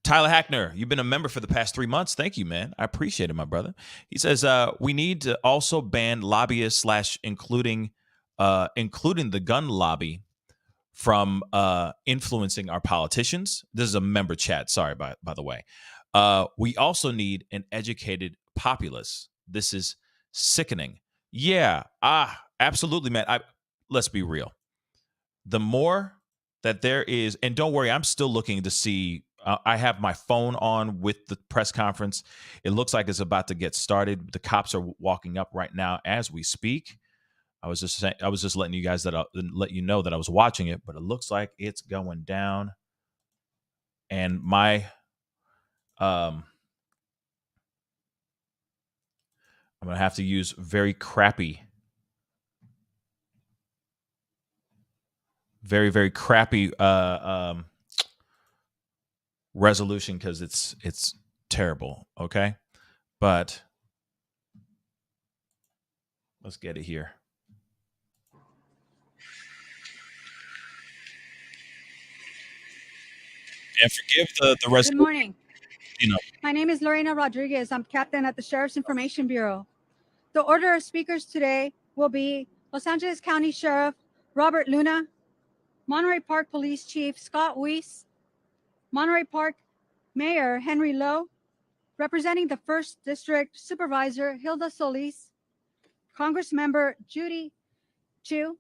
Tyler Hackner, you've been a member for the past 3 months. Thank you, man. I appreciate it, my brother. He says, we need to also ban lobbyists / including the gun lobby from influencing our politicians. This is a member chat. Sorry, by the way. We also need an educated populace. This is sickening. Yeah, absolutely, man. Let's be real. The more that there is, and don't worry, I'm still looking to see. I have my phone on with the press conference. It looks like it's about to get started. The cops are walking up right now as we speak. I was just letting you guys let you know that I was watching it, but it looks like it's going down. And my I'm gonna have to use very crappy resolution because it's terrible. Okay, but let's get it here. And forgive the rest. Good morning. You know, My name is Lorena Rodriguez. I'm captain at the Sheriff's Information Bureau. The order of speakers today will be Los Angeles County Sheriff Robert Luna, Monterey Park Police Chief Scott Weiss, Monterey Park Mayor Henry Lowe, representing the 1st District Supervisor Hilda Solis, Congress Member Judy Chu,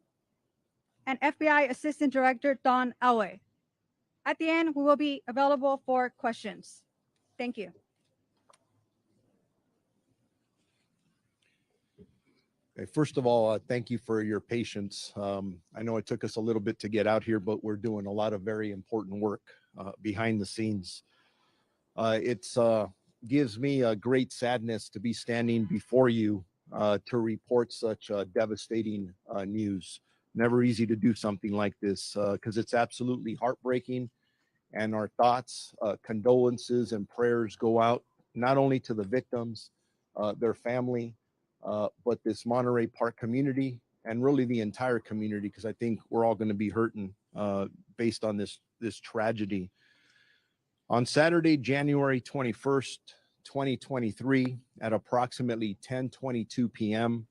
and FBI Assistant Director Don Elway. At the end, we will be available for questions. Thank you. Okay, first of all, thank you for your patience. I know it took us a little bit to get out here, but we're doing a lot of very important work behind the scenes. It gives me a great sadness to be standing before you to report such devastating news. Never easy to do something like this because it's absolutely heartbreaking. And our thoughts, condolences, and prayers go out not only to the victims, their family, but this Monterey Park community and really the entire community, because I think we're all going to be hurting based on this tragedy. On Saturday, January 21st, 2023, at approximately 10:22 p.m.,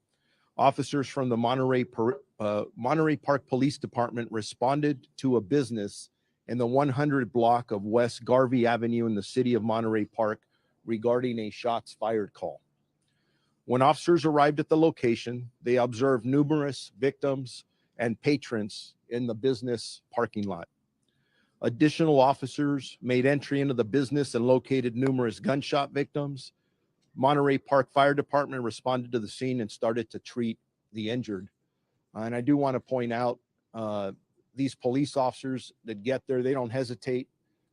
officers from the Monterey Park Police Department responded to a business in the 100 block of West Garvey Avenue in the city of Monterey Park regarding a shots fired call. When officers arrived at the location, they observed numerous victims and patrons in the business parking lot. Additional officers made entry into the business and located numerous gunshot victims. Monterey Park Fire Department responded to the scene and started to treat the injured. And I do want to point out these police officers that get there, they don't hesitate.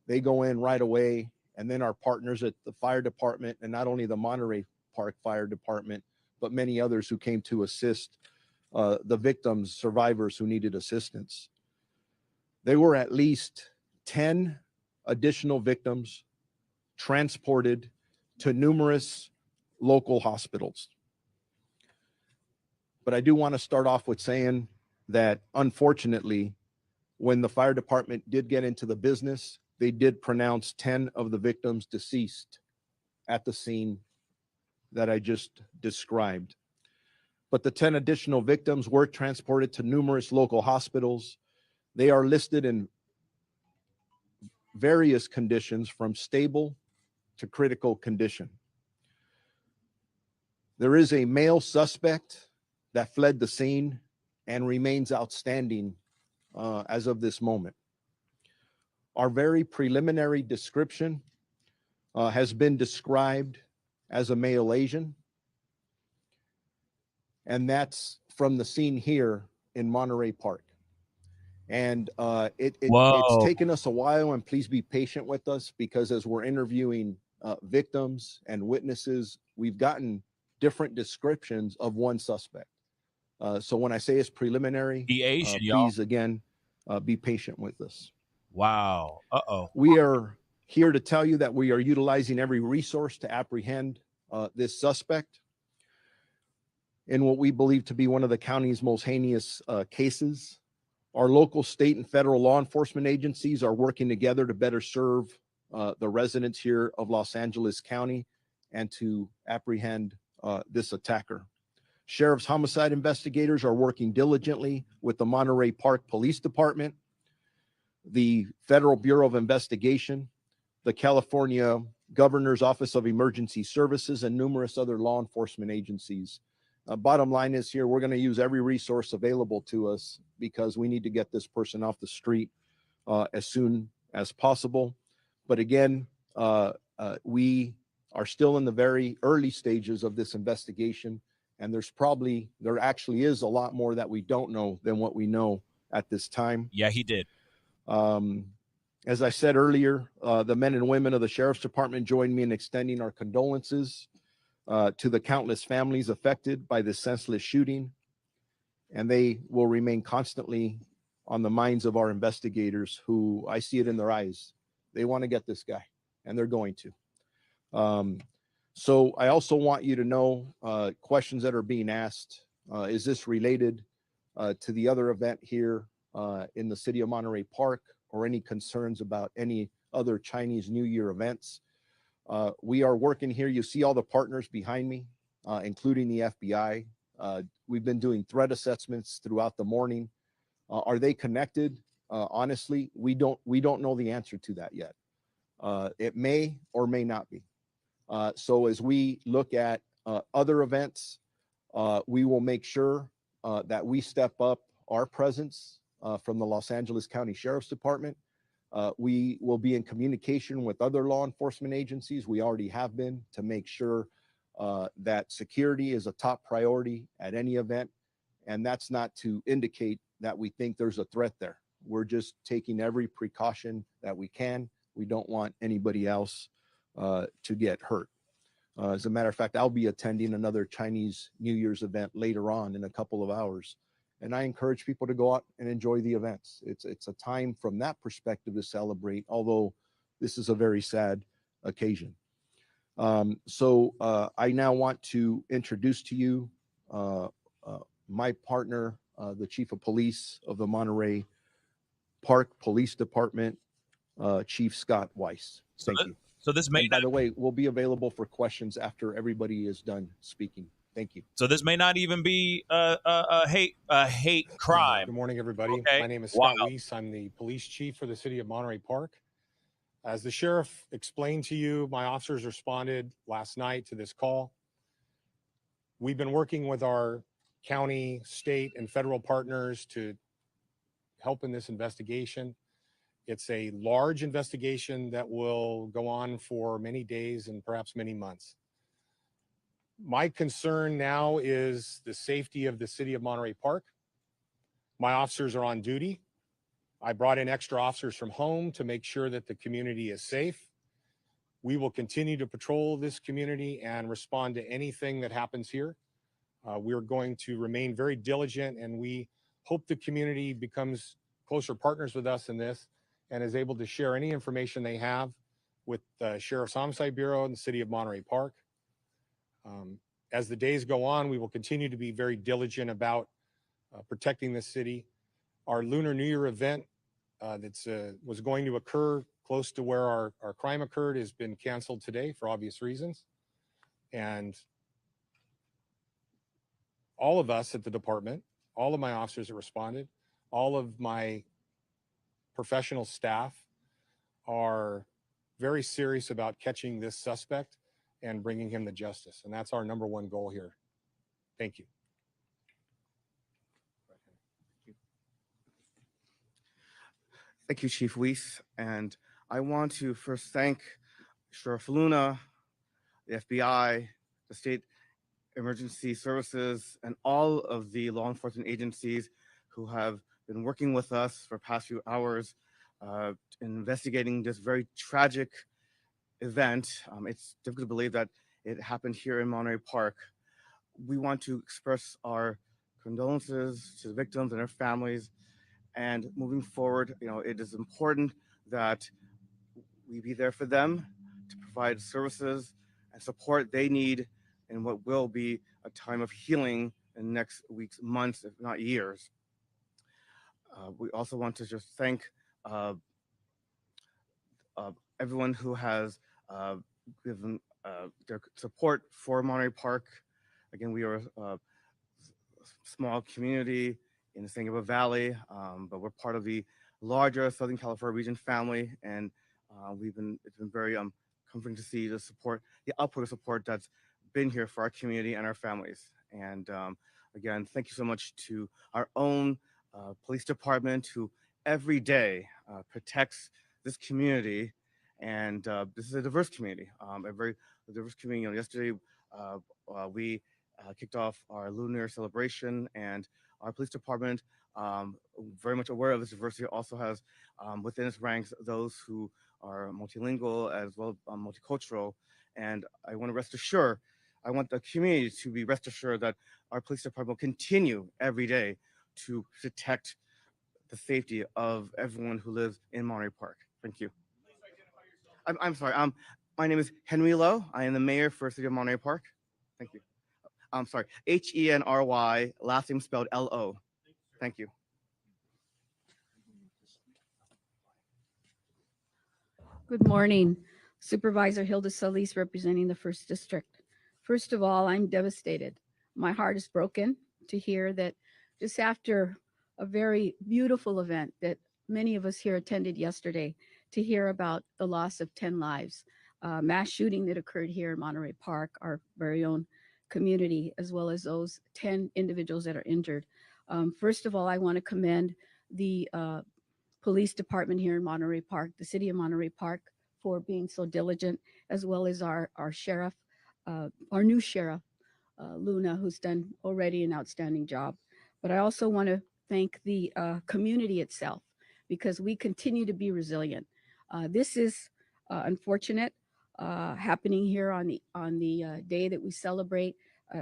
They go in right away. And then our partners at the fire department, and not only the Monterey Park Fire Department, but many others who came to assist the victims, survivors who needed assistance. There were at least 10 additional victims transported to numerous local hospitals. But I do want to start off with saying that unfortunately, when the fire department did get into the business, they did pronounce 10 of the victims deceased at the scene that I just described. But the 10 additional victims were transported to numerous local hospitals. They are listed in various conditions from stable to critical condition. There is a male suspect that fled the scene and remains outstanding as of this moment. Our very preliminary description has been described as a male Asian. And that's from the scene here in Monterey Park. And it's Whoa. taken us a while, and please be patient with us, because as we're interviewing victims and witnesses, we've gotten different descriptions of one suspect. So when I say it's preliminary, The Asian, please again be patient with us. Wow. Uh-oh. We are here to tell you that we are utilizing every resource to apprehend this suspect in what we believe to be one of the county's most heinous cases. Our local, state, and federal law enforcement agencies are working together to better serve the residents here of Los Angeles County and to apprehend this attacker. Sheriff's homicide investigators are working diligently with the Monterey Park Police Department, the Federal Bureau of Investigation, the California Governor's Office of Emergency Services, and numerous other law enforcement agencies. Bottom line is here, we're going to use every resource available to us because we need to get this person off the street as soon as possible. But again, we are still in the very early stages of this investigation, and there actually is a lot more that we don't know than what we know at this time. Yeah, he did. As I said earlier, the men and women of the Sheriff's Department join me in extending our condolences to the countless families affected by this senseless shooting, and they will remain constantly on the minds of our investigators, who, I see it in their eyes, they want to get this guy, and they're going to. So I also want you to know questions that are being asked. Is this related to the other event here in the city of Monterey Park, or any concerns about any other Chinese New Year events? We are working here. You see all the partners behind me, including the FBI. We've been doing threat assessments throughout the morning. Are they connected? Honestly, we don't know the answer to that yet. It may or may not be. So as we look at other events, we will make sure that we step up our presence from the Los Angeles County Sheriff's Department. We will be in communication with other law enforcement agencies. We already have been, to make sure that security is a top priority at any event. And that's not to indicate that we think there's a threat there. We're just taking every precaution that we can. We don't want anybody else to get hurt. As a matter of fact, I'll be attending another Chinese New Year's event later on in a couple of hours. And I encourage people to go out and enjoy the events. It's a time from that perspective to celebrate, although this is a very sad occasion. So I now want to introduce to you my partner, the Chief of Police of the Monterey Park Police Department, Chief Scott Weiss. Thank you. So this may, and by the way, we'll be available for questions after everybody is done speaking. Thank you. So this may not even be a hate crime. Good morning, everybody. Okay. My name is Scott Weiss. I'm the police chief for the city of Monterey Park. As the sheriff explained to you, my officers responded last night to this call. We've been working with our county, state, and federal partners to help in this investigation. It's a large investigation that will go on for many days and perhaps many months. My concern now is the safety of the city of Monterey Park. My officers are on duty. I brought in extra officers from home to make sure that the community is safe. We will continue to patrol this community and respond to anything that happens here. We're going to remain very diligent, and we hope the community becomes closer partners with us in this and is able to share any information they have with the Sheriff's Homicide Bureau and the city of Monterey Park. As the days go on, we will continue to be very diligent about protecting this city. Our Lunar New Year event that was going to occur close to where our crime occurred has been canceled today for obvious reasons. And all of us at the department, all of my officers that responded, all of my professional staff are very serious about catching this suspect and bringing him to justice. And that's our number one goal here. Thank you. Thank you, Chief Weiss. And I want to first thank Sheriff Luna, the FBI, the state emergency services, and all of the law enforcement agencies who have been working with us for past few hours investigating this very tragic event. It's difficult to believe that it happened here in Monterey Park. We want to express our condolences to the victims and their families. And moving forward, it is important that we be there for them to provide services and support they need in what will be a time of healing in next weeks, months, if not years. We also want to just thank uh, everyone who has given their support for Monterey Park. Again, we are a small community in the San Gabriel Valley, but we're part of the larger Southern California region family, and it's been very comforting to see the support, the output of support that's been here for our community and our families. And again, thank you so much to our own police department, who every day protects this community. And this is a diverse community, a very diverse community. Yesterday, we kicked off our Lunar celebration, and our police department, very much aware of this diversity, also has within its ranks those who are multilingual as well as multicultural. And I want the community to be rest assured that our police department will continue every day to protect the safety of everyone who lives in Monterey Park. Thank you. I'm sorry. My name is Henry Lowe. I am the mayor for the city of Monterey Park. Thank you. I'm sorry. Henry, last name spelled Lo. Thank you. Good morning. Supervisor Hilda Solis representing the 1st District. First of all, I'm devastated. My heart is broken to hear that just after a very beautiful event that many of us here attended yesterday, to hear about the loss of 10 lives, mass shooting that occurred here in Monterey Park, our very own community, as well as those 10 individuals that are injured. First of all, I want to commend the police department here in Monterey Park, the city of Monterey Park, for being so diligent, as well as our sheriff, our new sheriff, Luna, who's done already an outstanding job. But I also want to thank the community itself, because we continue to be resilient. This is unfortunate, happening here on the day that we celebrate.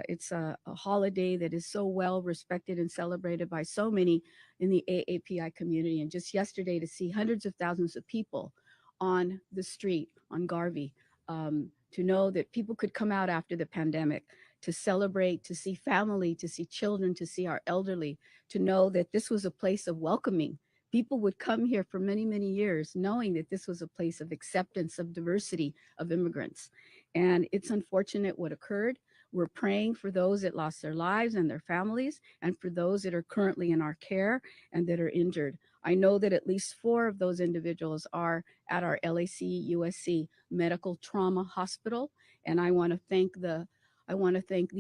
It's a holiday that is so well respected and celebrated by so many in the AAPI community. And just yesterday, to see hundreds of thousands of people on the street on Garvey, to know that people could come out after the pandemic to celebrate, to see family, to see children, to see our elderly, to know that this was a place of welcoming. People would come here for many, many years knowing that this was a place of acceptance, of diversity, of immigrants. And it's unfortunate what occurred. We're praying for those that lost their lives and their families, and for those that are currently in our care and that are injured. I know that at least 4 of those individuals are at our LAC USC Medical Trauma Hospital, and I want to thank the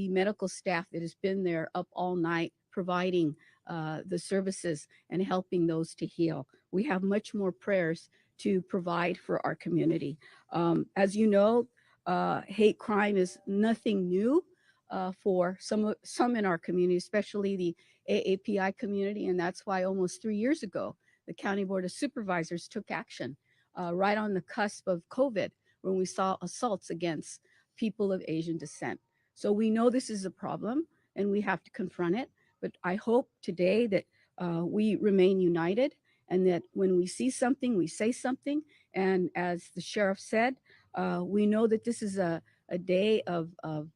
medical staff that has been there up all night providing the services and helping those to heal. We have much more prayers to provide for our community. As you know, hate crime is nothing new for some in our community, especially the AAPI community, and that's why almost 3 years ago, the County Board of Supervisors took action right on the cusp of COVID, when we saw assaults against people of Asian descent. So we know this is a problem and we have to confront it. But I hope today that we remain united, and that when we see something, we say something. And as the sheriff said, we know that this is a day of a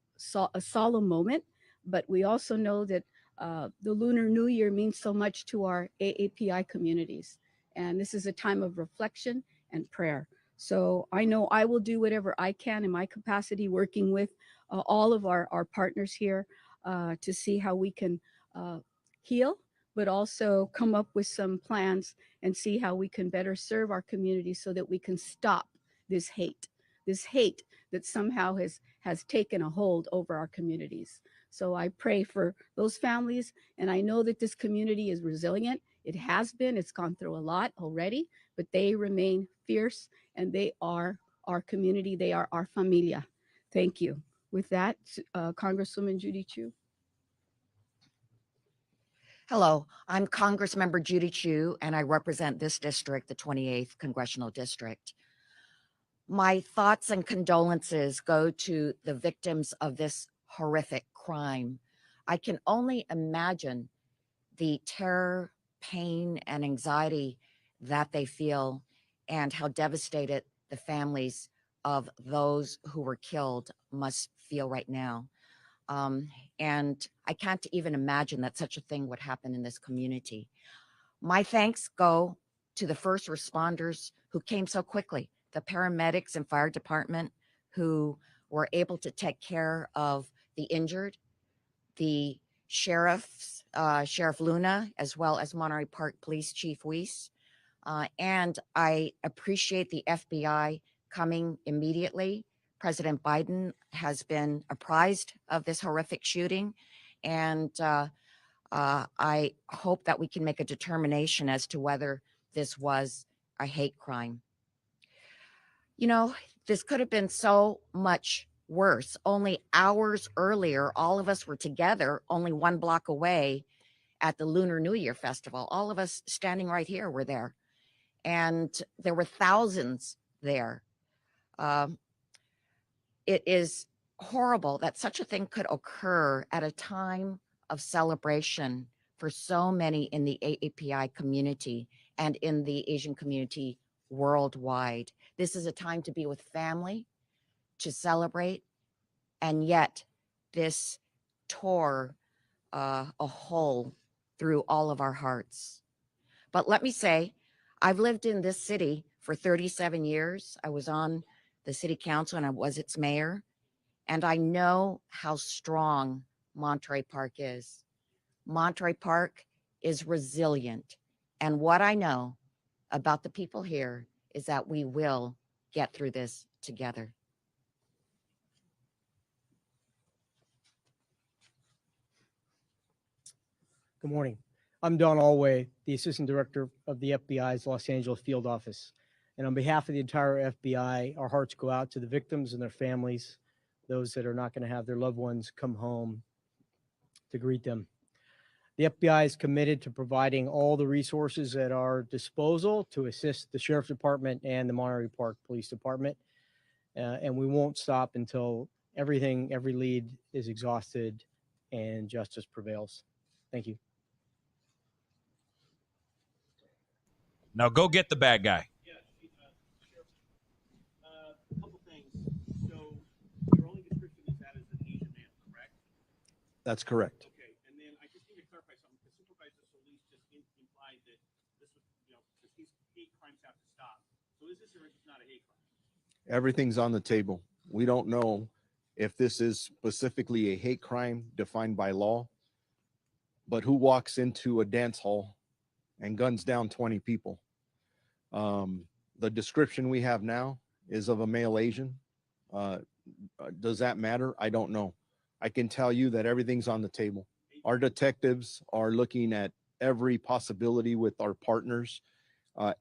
solemn moment, but we also know that the Lunar New Year means so much to our AAPI communities. And this is a time of reflection and prayer. So I know I will do whatever I can in my capacity, working with all of our partners here to see how we can heal, but also come up with some plans and see how we can better serve our community so that we can stop this hate that somehow has taken a hold over our communities. So I pray for those families, and I know that this community is resilient. It has been, it's gone through a lot already, but they remain fierce, and they are our community. They are our familia. Thank you. With that, Congresswoman Judy Chu. Hello, I'm Congressmember Judy Chu, and I represent this district, the 28th Congressional District. My thoughts and condolences go to the victims of this horrific crime. I can only imagine the terror, pain, and anxiety that they feel, and how devastated the families of those who were killed must feel right now. And I can't even imagine that such a thing would happen in this community. My thanks go to the first responders who came so quickly, the paramedics and fire department who were able to take care of the injured, the sheriffs, Sheriff Luna, as well as Monterey Park Police Chief Weiss. And I appreciate the FBI coming immediately. President Biden has been apprised of this horrific shooting, and I hope that we can make a determination as to whether this was a hate crime. You know, this could have been so much worse. Only hours earlier, all of us were together only 1 block away at the Lunar New Year festival. All of us standing right here were there, and there were thousands there. It is horrible that such a thing could occur at a time of celebration for so many in the AAPI community and in the Asian community worldwide. This is a time to be with family, to celebrate, and yet this tore a hole through all of our hearts. But let me say, I've lived in this city for 37 years. I was on the city council and I was its mayor. And I know how strong Monterey Park is. Monterey Park is resilient. And what I know about the people here is that we will get through this together. Good morning. I'm Don Alway, the Assistant Director of the FBI's Los Angeles Field Office. And on behalf of the entire FBI, our hearts go out to the victims and their families, those that are not going to have their loved ones come home to greet them. The FBI is committed to providing all the resources at our disposal to assist the Sheriff's Department and the Monterey Park Police Department. And we won't stop until every lead is exhausted and justice prevails. Thank you. Now go get the bad guy. A couple things. So your only description is that as an Asian man, correct? That's correct. Okay, and then I just need to clarify something because Supervisor Solis just implied that this was, that these hate crimes have to stop. So is this or is this not a hate crime? Everything's on the table. We don't know if this is specifically a hate crime defined by law, but who walks into a dance hall and guns down 20 people? The description we have now is of a male Asian. Does that matter? I don't know. I can tell you that everything's on the table. Our detectives are looking at every possibility with our partners.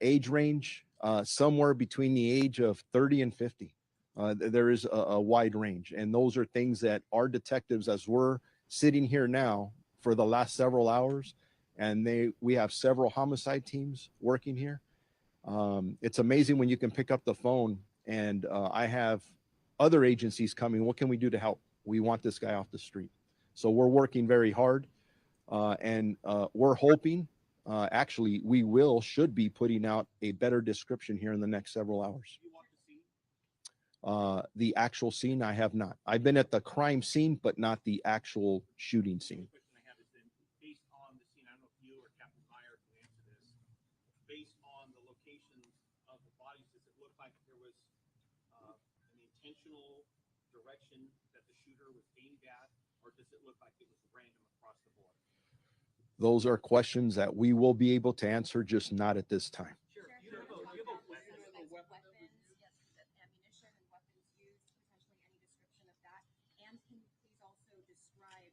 Age range, somewhere between the age of 30 and 50. There is a wide range. And those are things that our detectives, as we're sitting here now for the last several hours, and we have several homicide teams working here. It's amazing when you can pick up the phone and I have other agencies coming. What can we do to help? We want this guy off the street. So we're working very hard and we're hoping, actually, we should be putting out a better description here in the next several hours. The actual scene, I have not. I've been at the crime scene, but not the actual shooting scene. Based on the scene, I don't know if you or Captain Meyer can answer this. Based on the locations of the bodies, does it look like there was an intentional direction that the shooter was aimed at, or does it look like it was random across the board? Those are questions that we will be able to answer, just not at this time. Sure. Do you have a weapon? Ammunition and weapons used, potentially any description of that? And can you please also describe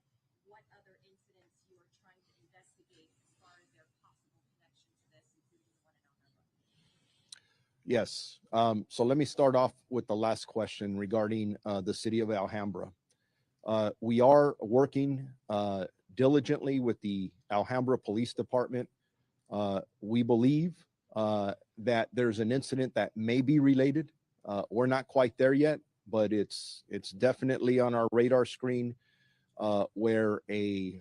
what other incidents you are trying to investigate as far as their possible connection to this, including the one in Alhambra? Yes. So let me start off with the last question regarding the city of Alhambra. We are working diligently with the Alhambra Police Department. We believe that there's an incident that may be related. We're not quite there yet, but it's definitely on our radar screen, where a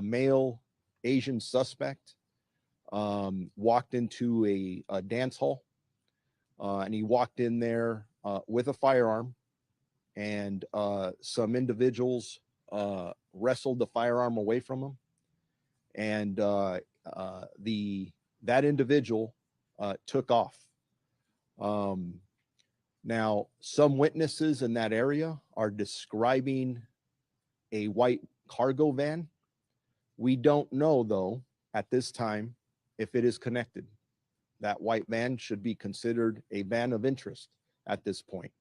male Asian suspect walked into a dance hall, and he walked in there with a firearm, and some individuals wrestled the firearm away from him, and that individual took off. Now, some witnesses in that area are describing a white cargo van. We don't know, though, at this time, if it is connected. That white van should be considered a van of interest at this point.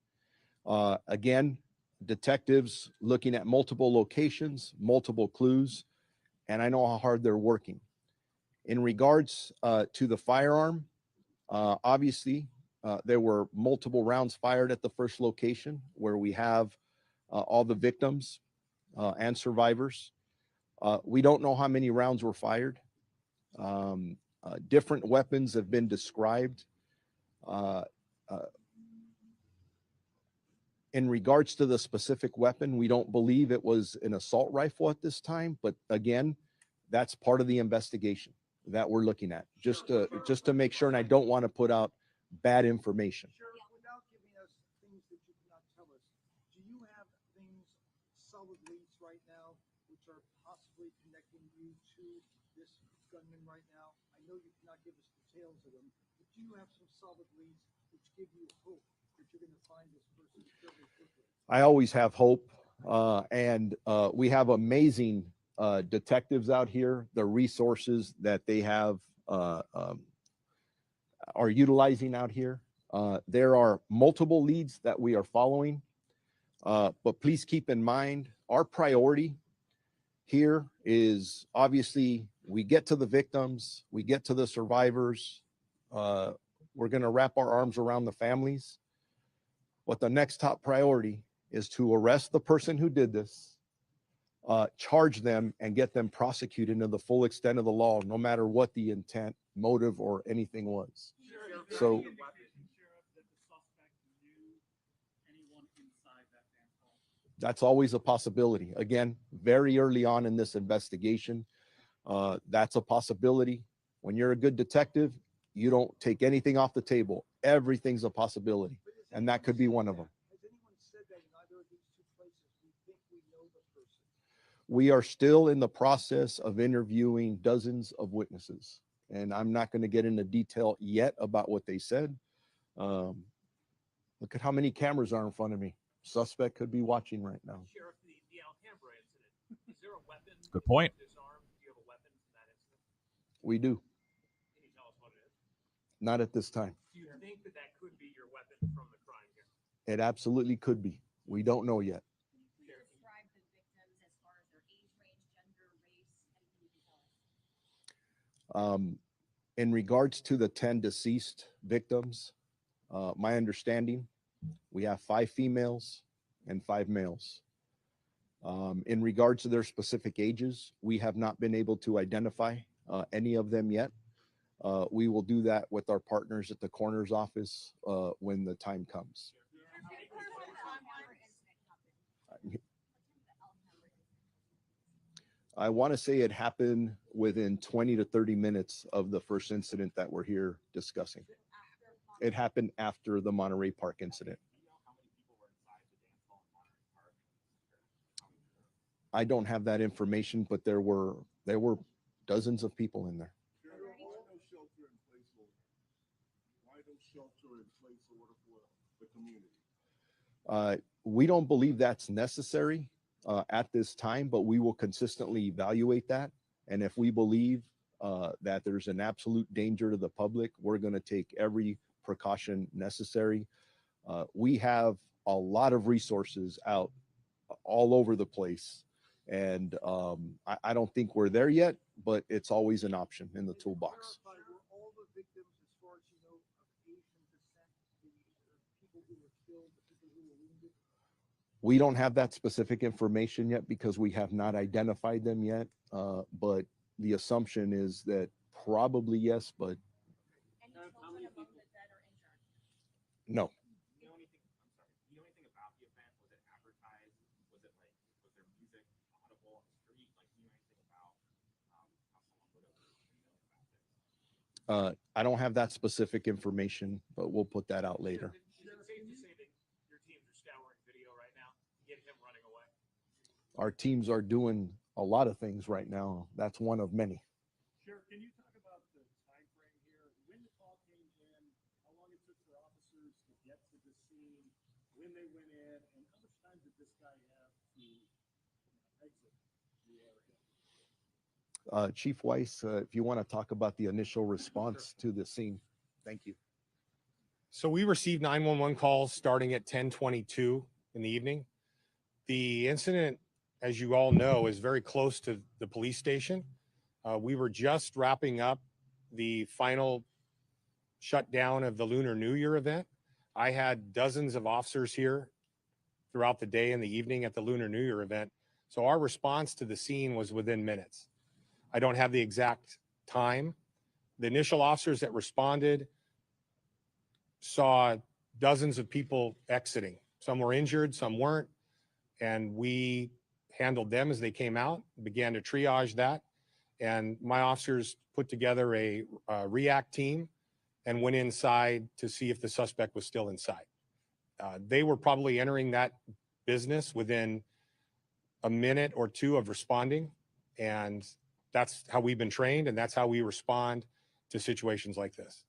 Again, detectives looking at multiple locations, multiple clues, and I know how hard they're working. In regards to the firearm, obviously, there were multiple rounds fired at the first location where we have all the victims and survivors. We don't know how many rounds were fired. Different weapons have been described. In regards to the specific weapon, we don't believe it was an assault rifle at this time, but again, that's part of the investigation that we're looking at, just to make sure, and I don't want to put out bad information. Sheriff, without giving us things that you cannot tell us, do you have things, solid leads right now, which are possibly connecting you to this gunman right now? I know you cannot give us details of them, but do you have some solid leads which give you hope that you're going to find this person fairly quickly? I always have hope, and we have amazing detectives out here. The resources that they have are utilizing out here. There are multiple leads that we are following, but please keep in mind our priority here is obviously we get to the victims, we get to the survivors. We're going to wrap our arms around the families. But the next top priority is to arrest the person who did this, charge them, and get them prosecuted to the full extent of the law, no matter what the intent, motive, or anything was. So that's always a possibility. Again, very early on in this investigation, that's a possibility. When you're a good detective, you don't take anything off the table. Everything's a possibility, and that could be one of them. Has anyone said that in either of these two places we think we know the person? We are still in the process of interviewing dozens of witnesses, and I'm not going to get into detail yet about what they said. Look at how many cameras are in front of me. Suspect could be watching right now. Sheriff, the Alhambra incident, is there a weapon? Good point. Disarmed? Do you have a weapon from that incident? We do. Can you tell us what it is? Not at this time. Do you think that that could be your weapon from the crime here? It absolutely could be. We don't know yet. Describe the victims as far as their age range, gender, race, anything you can tell us. In regards to the 10 deceased victims, my understanding, we have 5 females and 5 males. In regards to their specific ages, we have not been able to identify any of them yet. We will do that with our partners at the coroner's office when the time comes. I want to say it happened within 20 to 30 minutes of the first incident that we're here discussing. It happened after the Monterey Park incident. I don't have that information, but there were dozens of people in there. We don't believe that's necessary at this time, but we will consistently evaluate that. And if we believe that there's an absolute danger to the public, we're going to take every precaution necessary. We have a lot of resources out all over the place. And I don't think we're there yet, but it's always an option in the toolbox. Were all the victims, as far as you know, of Asian descent, the people who were killed, the people who were wounded? We don't have that specific information yet because we have not identified them yet. But the assumption is that probably yes, but How many people? no. You know anything? I'm sorry. You know anything about the event? Was it advertised? Was it like? Was there music audible on the street? Like, do you know anything about how someone would have known about this? I don't have that specific information, but we'll put that out later. Is it safe to say that your teams are scouring video right now to get him running away? Our teams are doing a lot of things right now. That's one of many. Sheriff, can you talk about the time frame here? When the call came in, how long it took for officers to get to the scene, when they went in, and how much time did this guy have to exit the area? Chief Weiss, if you want to talk about the initial response to the scene. Thank you. So we received 911 calls starting at 10:22 in the evening. The incident, as you all know, is very close to the police station. We were just wrapping up the final shutdown of the Lunar New Year event. I had dozens of officers here throughout the day and the evening at the Lunar New Year event. So our response to the scene was within minutes. I don't have the exact time. The initial officers that responded saw dozens of people exiting. Some were injured, some weren't. And we handled them as they came out, began to triage that. And my officers put together a react team and went inside to see if the suspect was still inside. They were probably entering that business within a minute or two of responding. And that's how we've been trained, and that's how we respond to situations like this.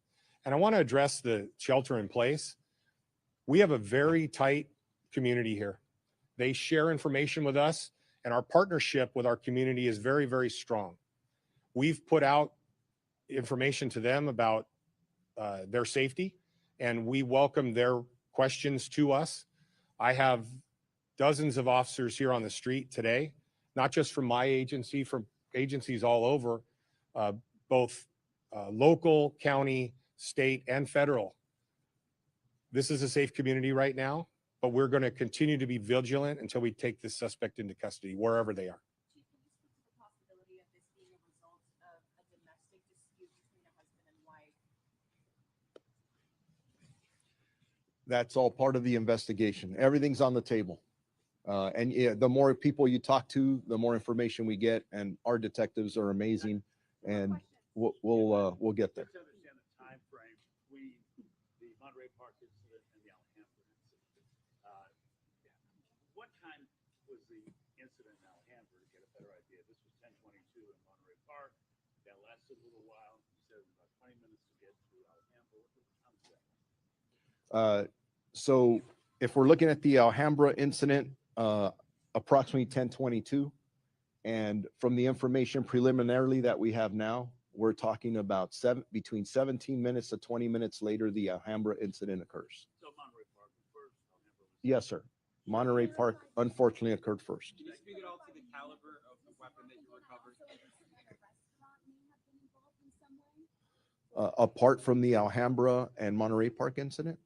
And I want to address the shelter in place. We have a very tight community here. They share information with us, and our partnership with our community is very, very strong. We've put out information to them about their safety, and we welcome their questions to us. I have dozens of officers here on the street today, not just from my agency, from agencies all over, both local, county, state, and federal. This is a safe community right now, but we're going to continue to be vigilant until we take this suspect into custody, wherever they are. Chief, can you speak to the possibility of this being a result of a domestic dispute between a husband and wife? That's all part of the investigation. Everything's on the table. And yeah, the more people you talk to, the more information we get, and our detectives are amazing, and we'll get there. To understand the time frame between the Monterey Park incident and the Alhambra incident, what time was the incident in Alhambra to get a better idea? This was 10:22 in Monterey Park. That lasted a little while. You said it was about 20 minutes to get to Alhambra. What time was that? So if we're looking at the Alhambra incident, approximately 10:22, and from the information preliminarily that we have now, we're talking about between 17 minutes to 20 minutes later, the Alhambra incident occurs. So Monterey Park was first. Alhambra was Yes, sir. Monterey Park unfortunately occurred first. Can you speak at all to the caliber of the weapon that you recovered? Apart from the Alhambra and Monterey Park incident?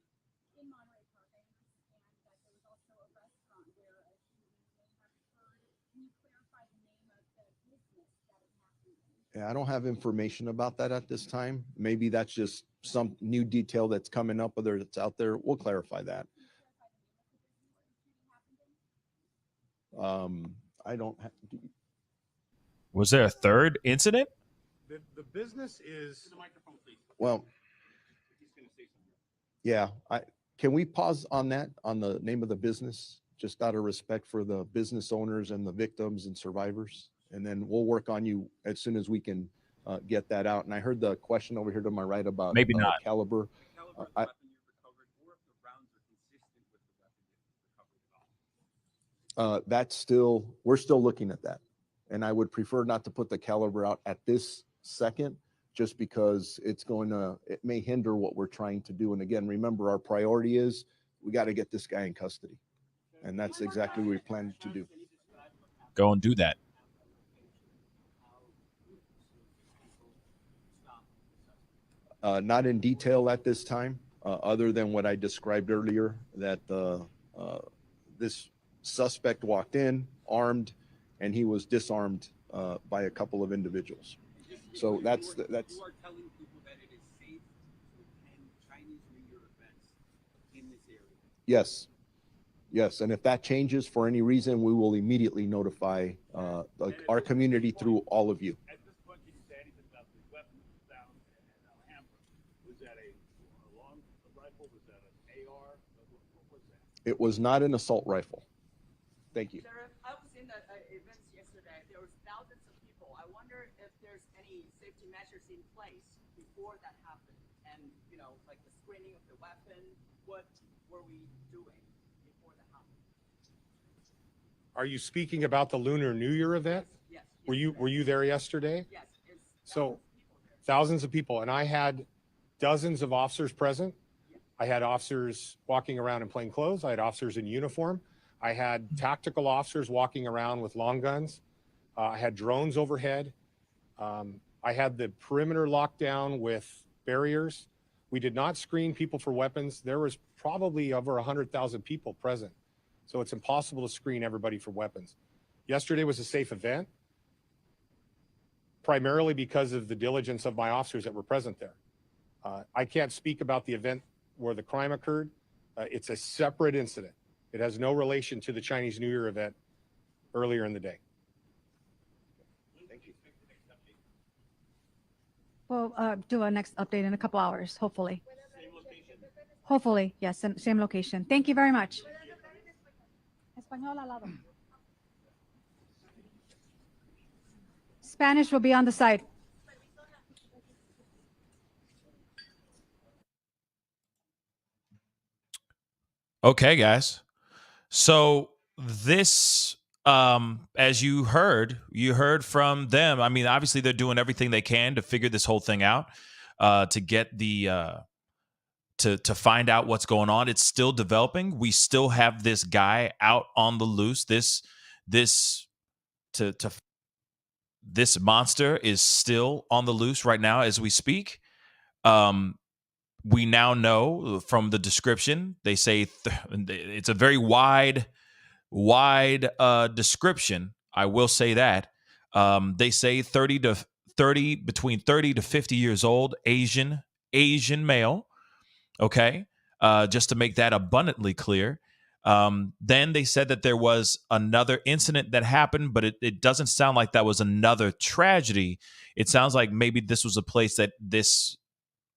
In Monterey Park, I understand that there was also a restaurant where a shooting may have occurred. Can you clarify the name of the business that it happened in? Yeah, I don't have information about that at this time. Maybe that's just some new detail that's coming up, whether it's out there. We'll clarify that. Can you clarify the name of the business where the shooting happened in? I don't have. Was there a third incident? The business is The microphone, please. Well, He's going to say something. yeah. Can we pause on that, on the name of the business, just out of respect for the business owners and the victims and survivors? And then we'll work on you as soon as we can get that out. And I heard the question over here to my right about Maybe not. caliber. The caliber of the I- weapon you recovered, or if the rounds are consistent with the weapon you recovered at all? That's still, we're still looking at that. And I would prefer not to put the caliber out at this second, just because it may hinder what we're trying to do. And again, remember, our priority is we got to get this guy in custody. And that's exactly what we plan to do. Go and do that. Not in detail at this time, other than what I described earlier, that this Suspect walked in armed, and he was disarmed by a couple of individuals. So that's You are telling people that it is safe to attend Chinese New Year events in this area. Yes. Yes, and if that changes for any reason, we will immediately notify our community through all of you. At this point, can you say anything about the weapon that was found at Alhambra? Was that a long rifle? Was that an AR? What was that? It was not an assault rifle. Thank you. Sheriff, I was in the events yesterday. There was thousands of people. I wonder if there's any safety measures in place before that happened. And, you know, like the screening of the weapon. What were we doing before that happened? Are you speaking about the Lunar New Year event? Yes. Were you there yesterday? Yes. So thousands of people, and I had dozens of officers present. I had officers walking around in plain clothes. I had officers in uniform. I had tactical officers walking around with long guns. I had drones overhead. I had the perimeter locked down with barriers. We did not screen people for weapons. There was probably over 100,000 people present. So it's impossible to screen everybody for weapons. Yesterday was a safe event, primarily because of the diligence of my officers that were present there. I can't speak about the event where the crime occurred. It's a separate incident. It has no relation to the Chinese New Year event earlier in the day. Thank you. We'll do a next update in a couple hours, hopefully. Same location? Hopefully, yes, same location. Thank you very much. Español al lado. Spanish will be on the side. Okay, guys. So this, as you heard from them. I mean, obviously they're doing everything they can to figure this whole thing out, to get the to find out what's going on. It's still developing. We still have this guy out on the loose. This monster is still on the loose right now as we speak. We now know from the description, they say it's a very wide description. I will say that. They say between 30 to 50 years old, Asian male. Okay. Just to make that abundantly clear. Then they said that there was another incident that happened, but it doesn't sound like that was another tragedy. It sounds like maybe this was a place that this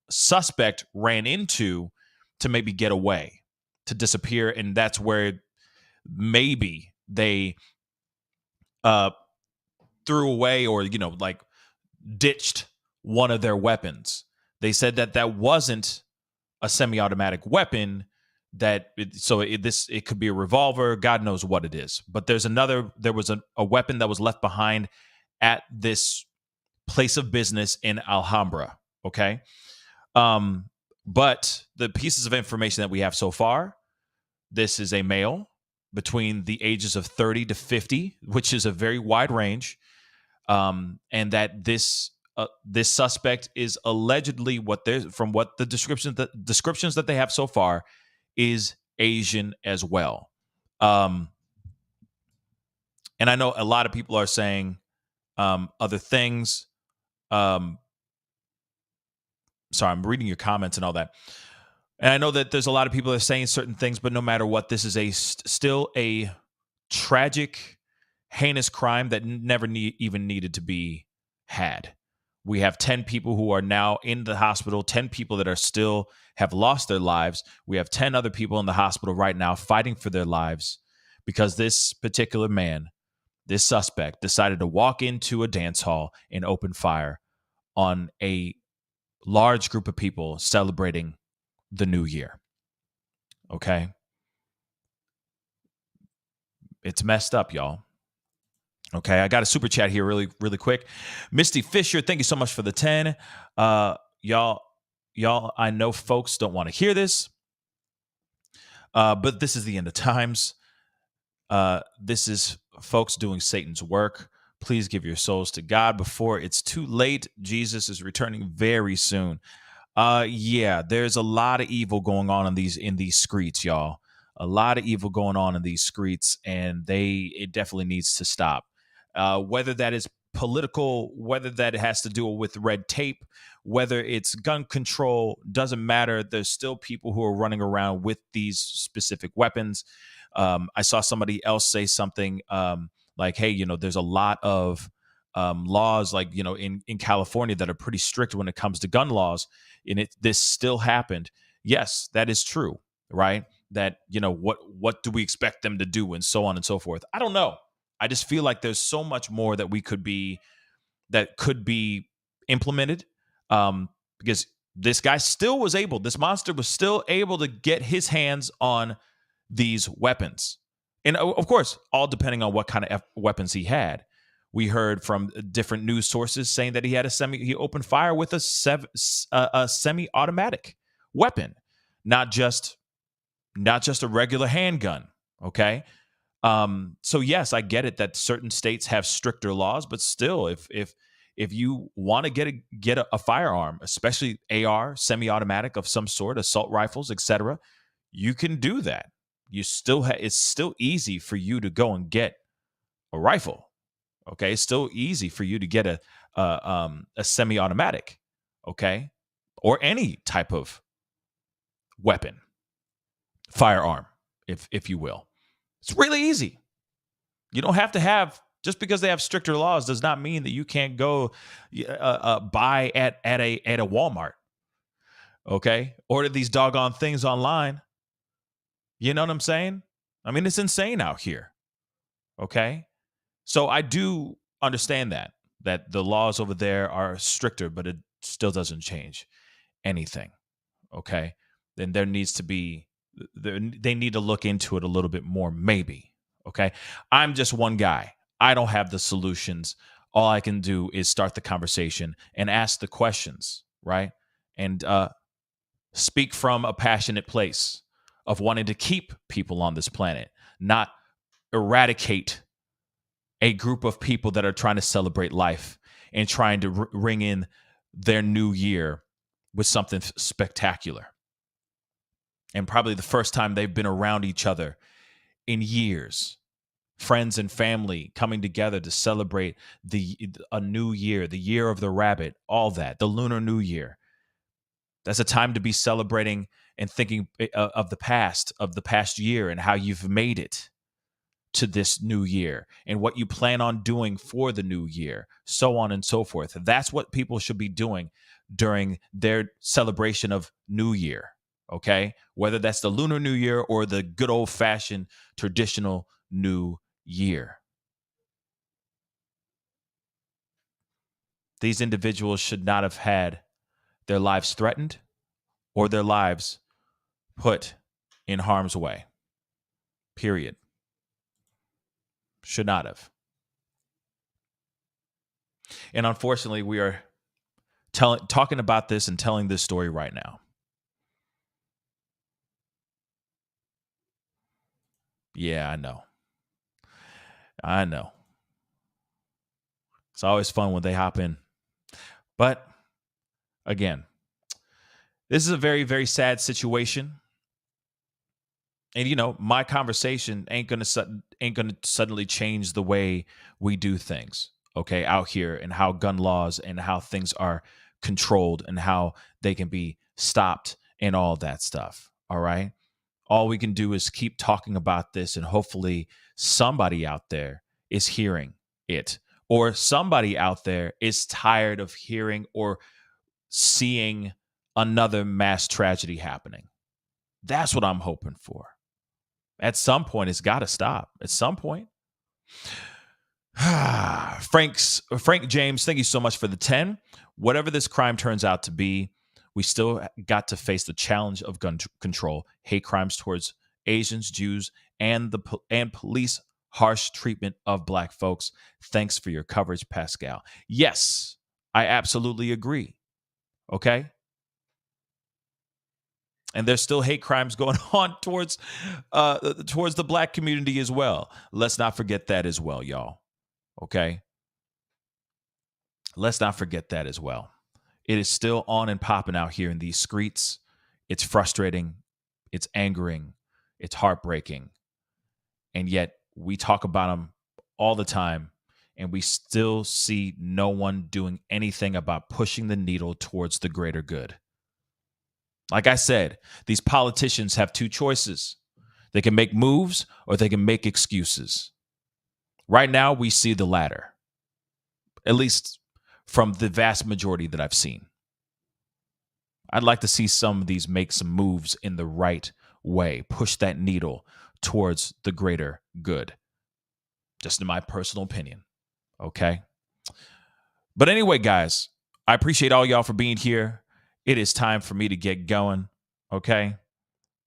suspect ran into to maybe get away, to disappear, and that's where maybe they threw away or like ditched one of their weapons. They said that wasn't a semi-automatic weapon, that it could be a revolver, God knows what it is, but there was a weapon that was left behind at this place of business in Alhambra. Okay. But the pieces of information that we have so far, this is a male between the ages of 30 to 50, which is a very wide range. And that this suspect is allegedly, from what the descriptions that they have so far, is Asian as well. And I know a lot of people are saying other things. Sorry, I'm reading your comments and all that. And I know that there's a lot of people that are saying certain things, but no matter what, this is still a tragic, heinous crime that never even needed to be had. We have 10 people who are now in the hospital, 10 people that are still have lost their lives. We have 10 other people in the hospital right now fighting for their lives because this particular man, this suspect, decided to walk into a dance hall and open fire on a large group of people celebrating the new year. Okay? It's messed up, y'all. Okay, I got a super chat here really, really quick. Misty Fisher, thank you so much for the 10. Y'all, I know folks don't want to hear this, but this is the end of times. This is folks doing Satan's work. Please give your souls to God before it's too late. Jesus is returning very soon. Yeah, there's a lot of evil going on in these streets, y'all. a lot of evil going on in these streets, and it definitely needs to stop. Whether that is political, whether that has to do with red tape, whether it's gun control, doesn't matter. There's still people who are running around with these specific weapons. I saw somebody else say something like, hey, there's a lot of laws like, in California that are pretty strict when it comes to gun laws. And this still happened. Yes, that is true, right? That, what do we expect them to do and so on and so forth? I don't know. I just feel like there's so much more that could be implemented, because this monster was still able to get his hands on these weapons. And of course, all depending on what kind of weapons he had. We heard from different news sources saying that he opened fire with a semi-automatic weapon, not just a regular handgun. Okay. So yes, I get it that certain states have stricter laws, but still, if you want to get a firearm, especially AR, semi-automatic of some sort, assault rifles, etc., you can do that. It's still easy for you to go and get a rifle. Okay, it's still easy for you to get a semi-automatic. Okay, or any type of weapon, firearm, if you will. It's really easy. You don't have to have, just because they have stricter laws does not mean that you can't go buy at a Walmart. Okay, order these doggone things online. You know what I'm saying? I mean, it's insane out here. Okay, so I do understand that the laws over there are stricter, but it still doesn't change anything. Okay, then they need to look into it a little bit more, maybe. Okay, I'm just one guy. I don't have the solutions. All I can do is start the conversation and ask the questions, right? And speak from a passionate place of wanting to keep people on this planet, not eradicate a group of people that are trying to celebrate life and trying to ring in their new year with something spectacular. And probably the first time they've been around each other in years. Friends and family coming together to celebrate a new year, the year of the rabbit, all that, the Lunar New Year. That's a time to be celebrating and thinking of the past year and how you've made it to this new year and what you plan on doing for the new year, so on and so forth. That's what people should be doing during their celebration of New Year, okay? Whether that's the Lunar New Year or the good old-fashioned traditional New Year. These individuals should not have had their lives threatened or their lives put in harm's way. Period. Should not have. And unfortunately, we are talking about this and telling this story right now. Yeah, I know. It's always fun when they hop in. But again, this is a very, very sad situation. And my conversation ain't gonna suddenly change the way we do things, okay, out here, and how gun laws and how things are controlled and how they can be stopped and all that stuff. All right. All we can do is keep talking about this, and hopefully somebody out there is hearing it, or somebody out there is tired of hearing or seeing another mass tragedy happening. That's what I'm hoping for. At some point, it's got to stop. At some point. Frank James, thank you so much for the 10. Whatever this crime turns out to be, we still got to face the challenge of gun control, hate crimes towards Asians, Jews, and police harsh treatment of Black folks. Thanks for your coverage, Pascal. Yes, I absolutely agree. Okay. And there's still hate crimes going on towards the Black community as well. Let's not forget that as well, y'all. Okay? Let's not forget that as well. It is still on and popping out here in these streets. It's frustrating. It's angering. It's heartbreaking. And yet we talk about them all the time, and we still see no one doing anything about pushing the needle towards the greater good. Like I said, these politicians have two choices. They can make moves or they can make excuses. Right now, we see the latter, at least from the vast majority that I've seen. I'd like to see some of these make some moves in the right way, push that needle towards the greater good. Just in my personal opinion. Okay. But anyway, guys, I appreciate all y'all for being here. It is time for me to get going. Okay.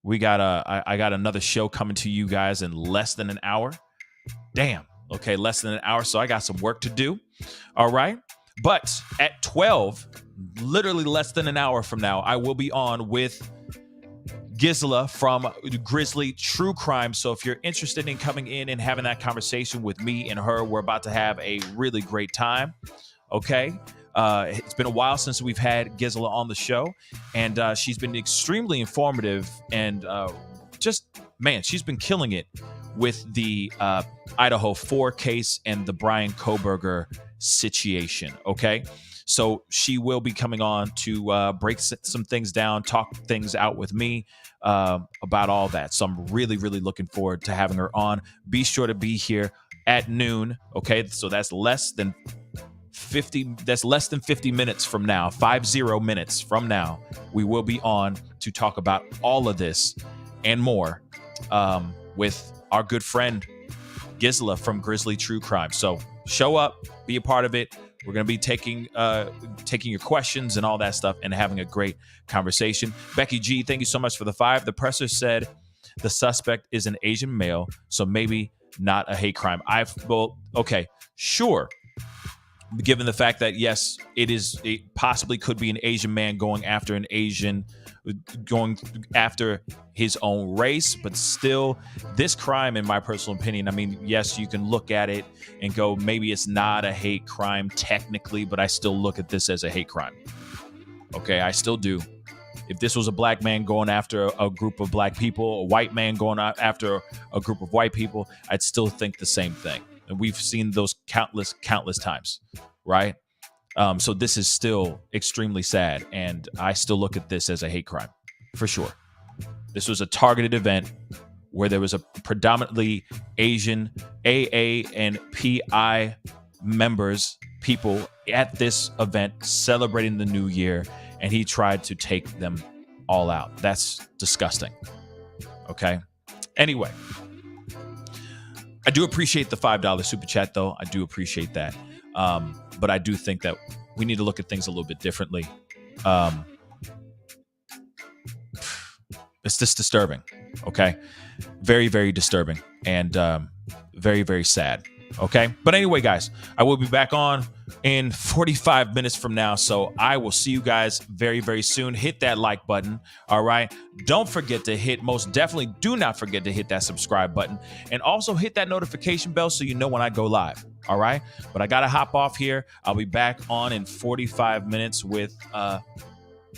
I got another show coming to you guys in less than an hour. Damn. Okay. Less than an hour. So I got some work to do. All right. But at 12, literally less than an hour from now, I will be on with Gisela from Grizzly True Crime. So if you're interested in coming in and having that conversation with me and her, we're about to have a really great time. Okay. It's been a while since we've had Gisela on the show, and she's been extremely informative and she's been killing it with the Idaho 4 case and the Brian Kohberger situation. Okay. So she will be coming on to break some things down, talk things out with me about all that. So I'm really, really looking forward to having her on. Be sure to be here at noon. Okay. So that's less than 50 minutes from now, 50 minutes from now, we will be on to talk about all of this and more with our good friend Gisela from Grizzly True Crime. So show up, be a part of it. We're going to be taking your questions and all that stuff and having a great conversation. Becky G, thank you so much for the 5. The presser said the suspect is an Asian male, so maybe not a hate crime. Okay, sure. Given the fact that, yes, it possibly could be an Asian man going after his own race, but still, this crime, in my personal opinion, I mean, yes, you can look at it and go, maybe it's not a hate crime technically, but I still look at this as a hate crime. Okay, I still do. If this was a black man going after a group of black people, a white man going after a group of white people, I'd still think the same thing. And we've seen those countless times, right? So this is still extremely sad, and I still look at this as a hate crime, for sure. This was a targeted event where there was a predominantly Asian AA and PI people at this event celebrating the new year, and he tried to take them all out. That's disgusting. Okay? Anyway, I do appreciate the $5 super chat, though. I do appreciate that. But I do think that we need to look at things a little bit differently. It's just disturbing, okay? Very, very disturbing and very, very sad, okay? But anyway, guys, I will be back on in 45 minutes from now, so I will see you guys very, very soon. Hit that like button, all right? Don't forget to most definitely do not forget to hit that subscribe button, and also hit that notification bell so you know when I go live, all right? But I got to hop off here. I'll be back on in 45 minutes with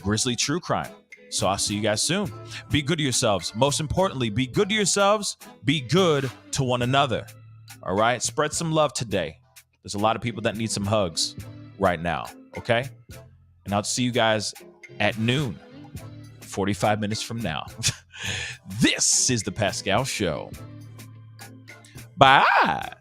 Grizzly True Crime. So I'll see you guys soon. Be good to yourselves. Most importantly, be good to yourselves. Be good to one another. All right? Spread some love today. There's a lot of people that need some hugs right now. Okay? And I'll see you guys at noon, 45 minutes from now. This is The Pascal Show. Bye.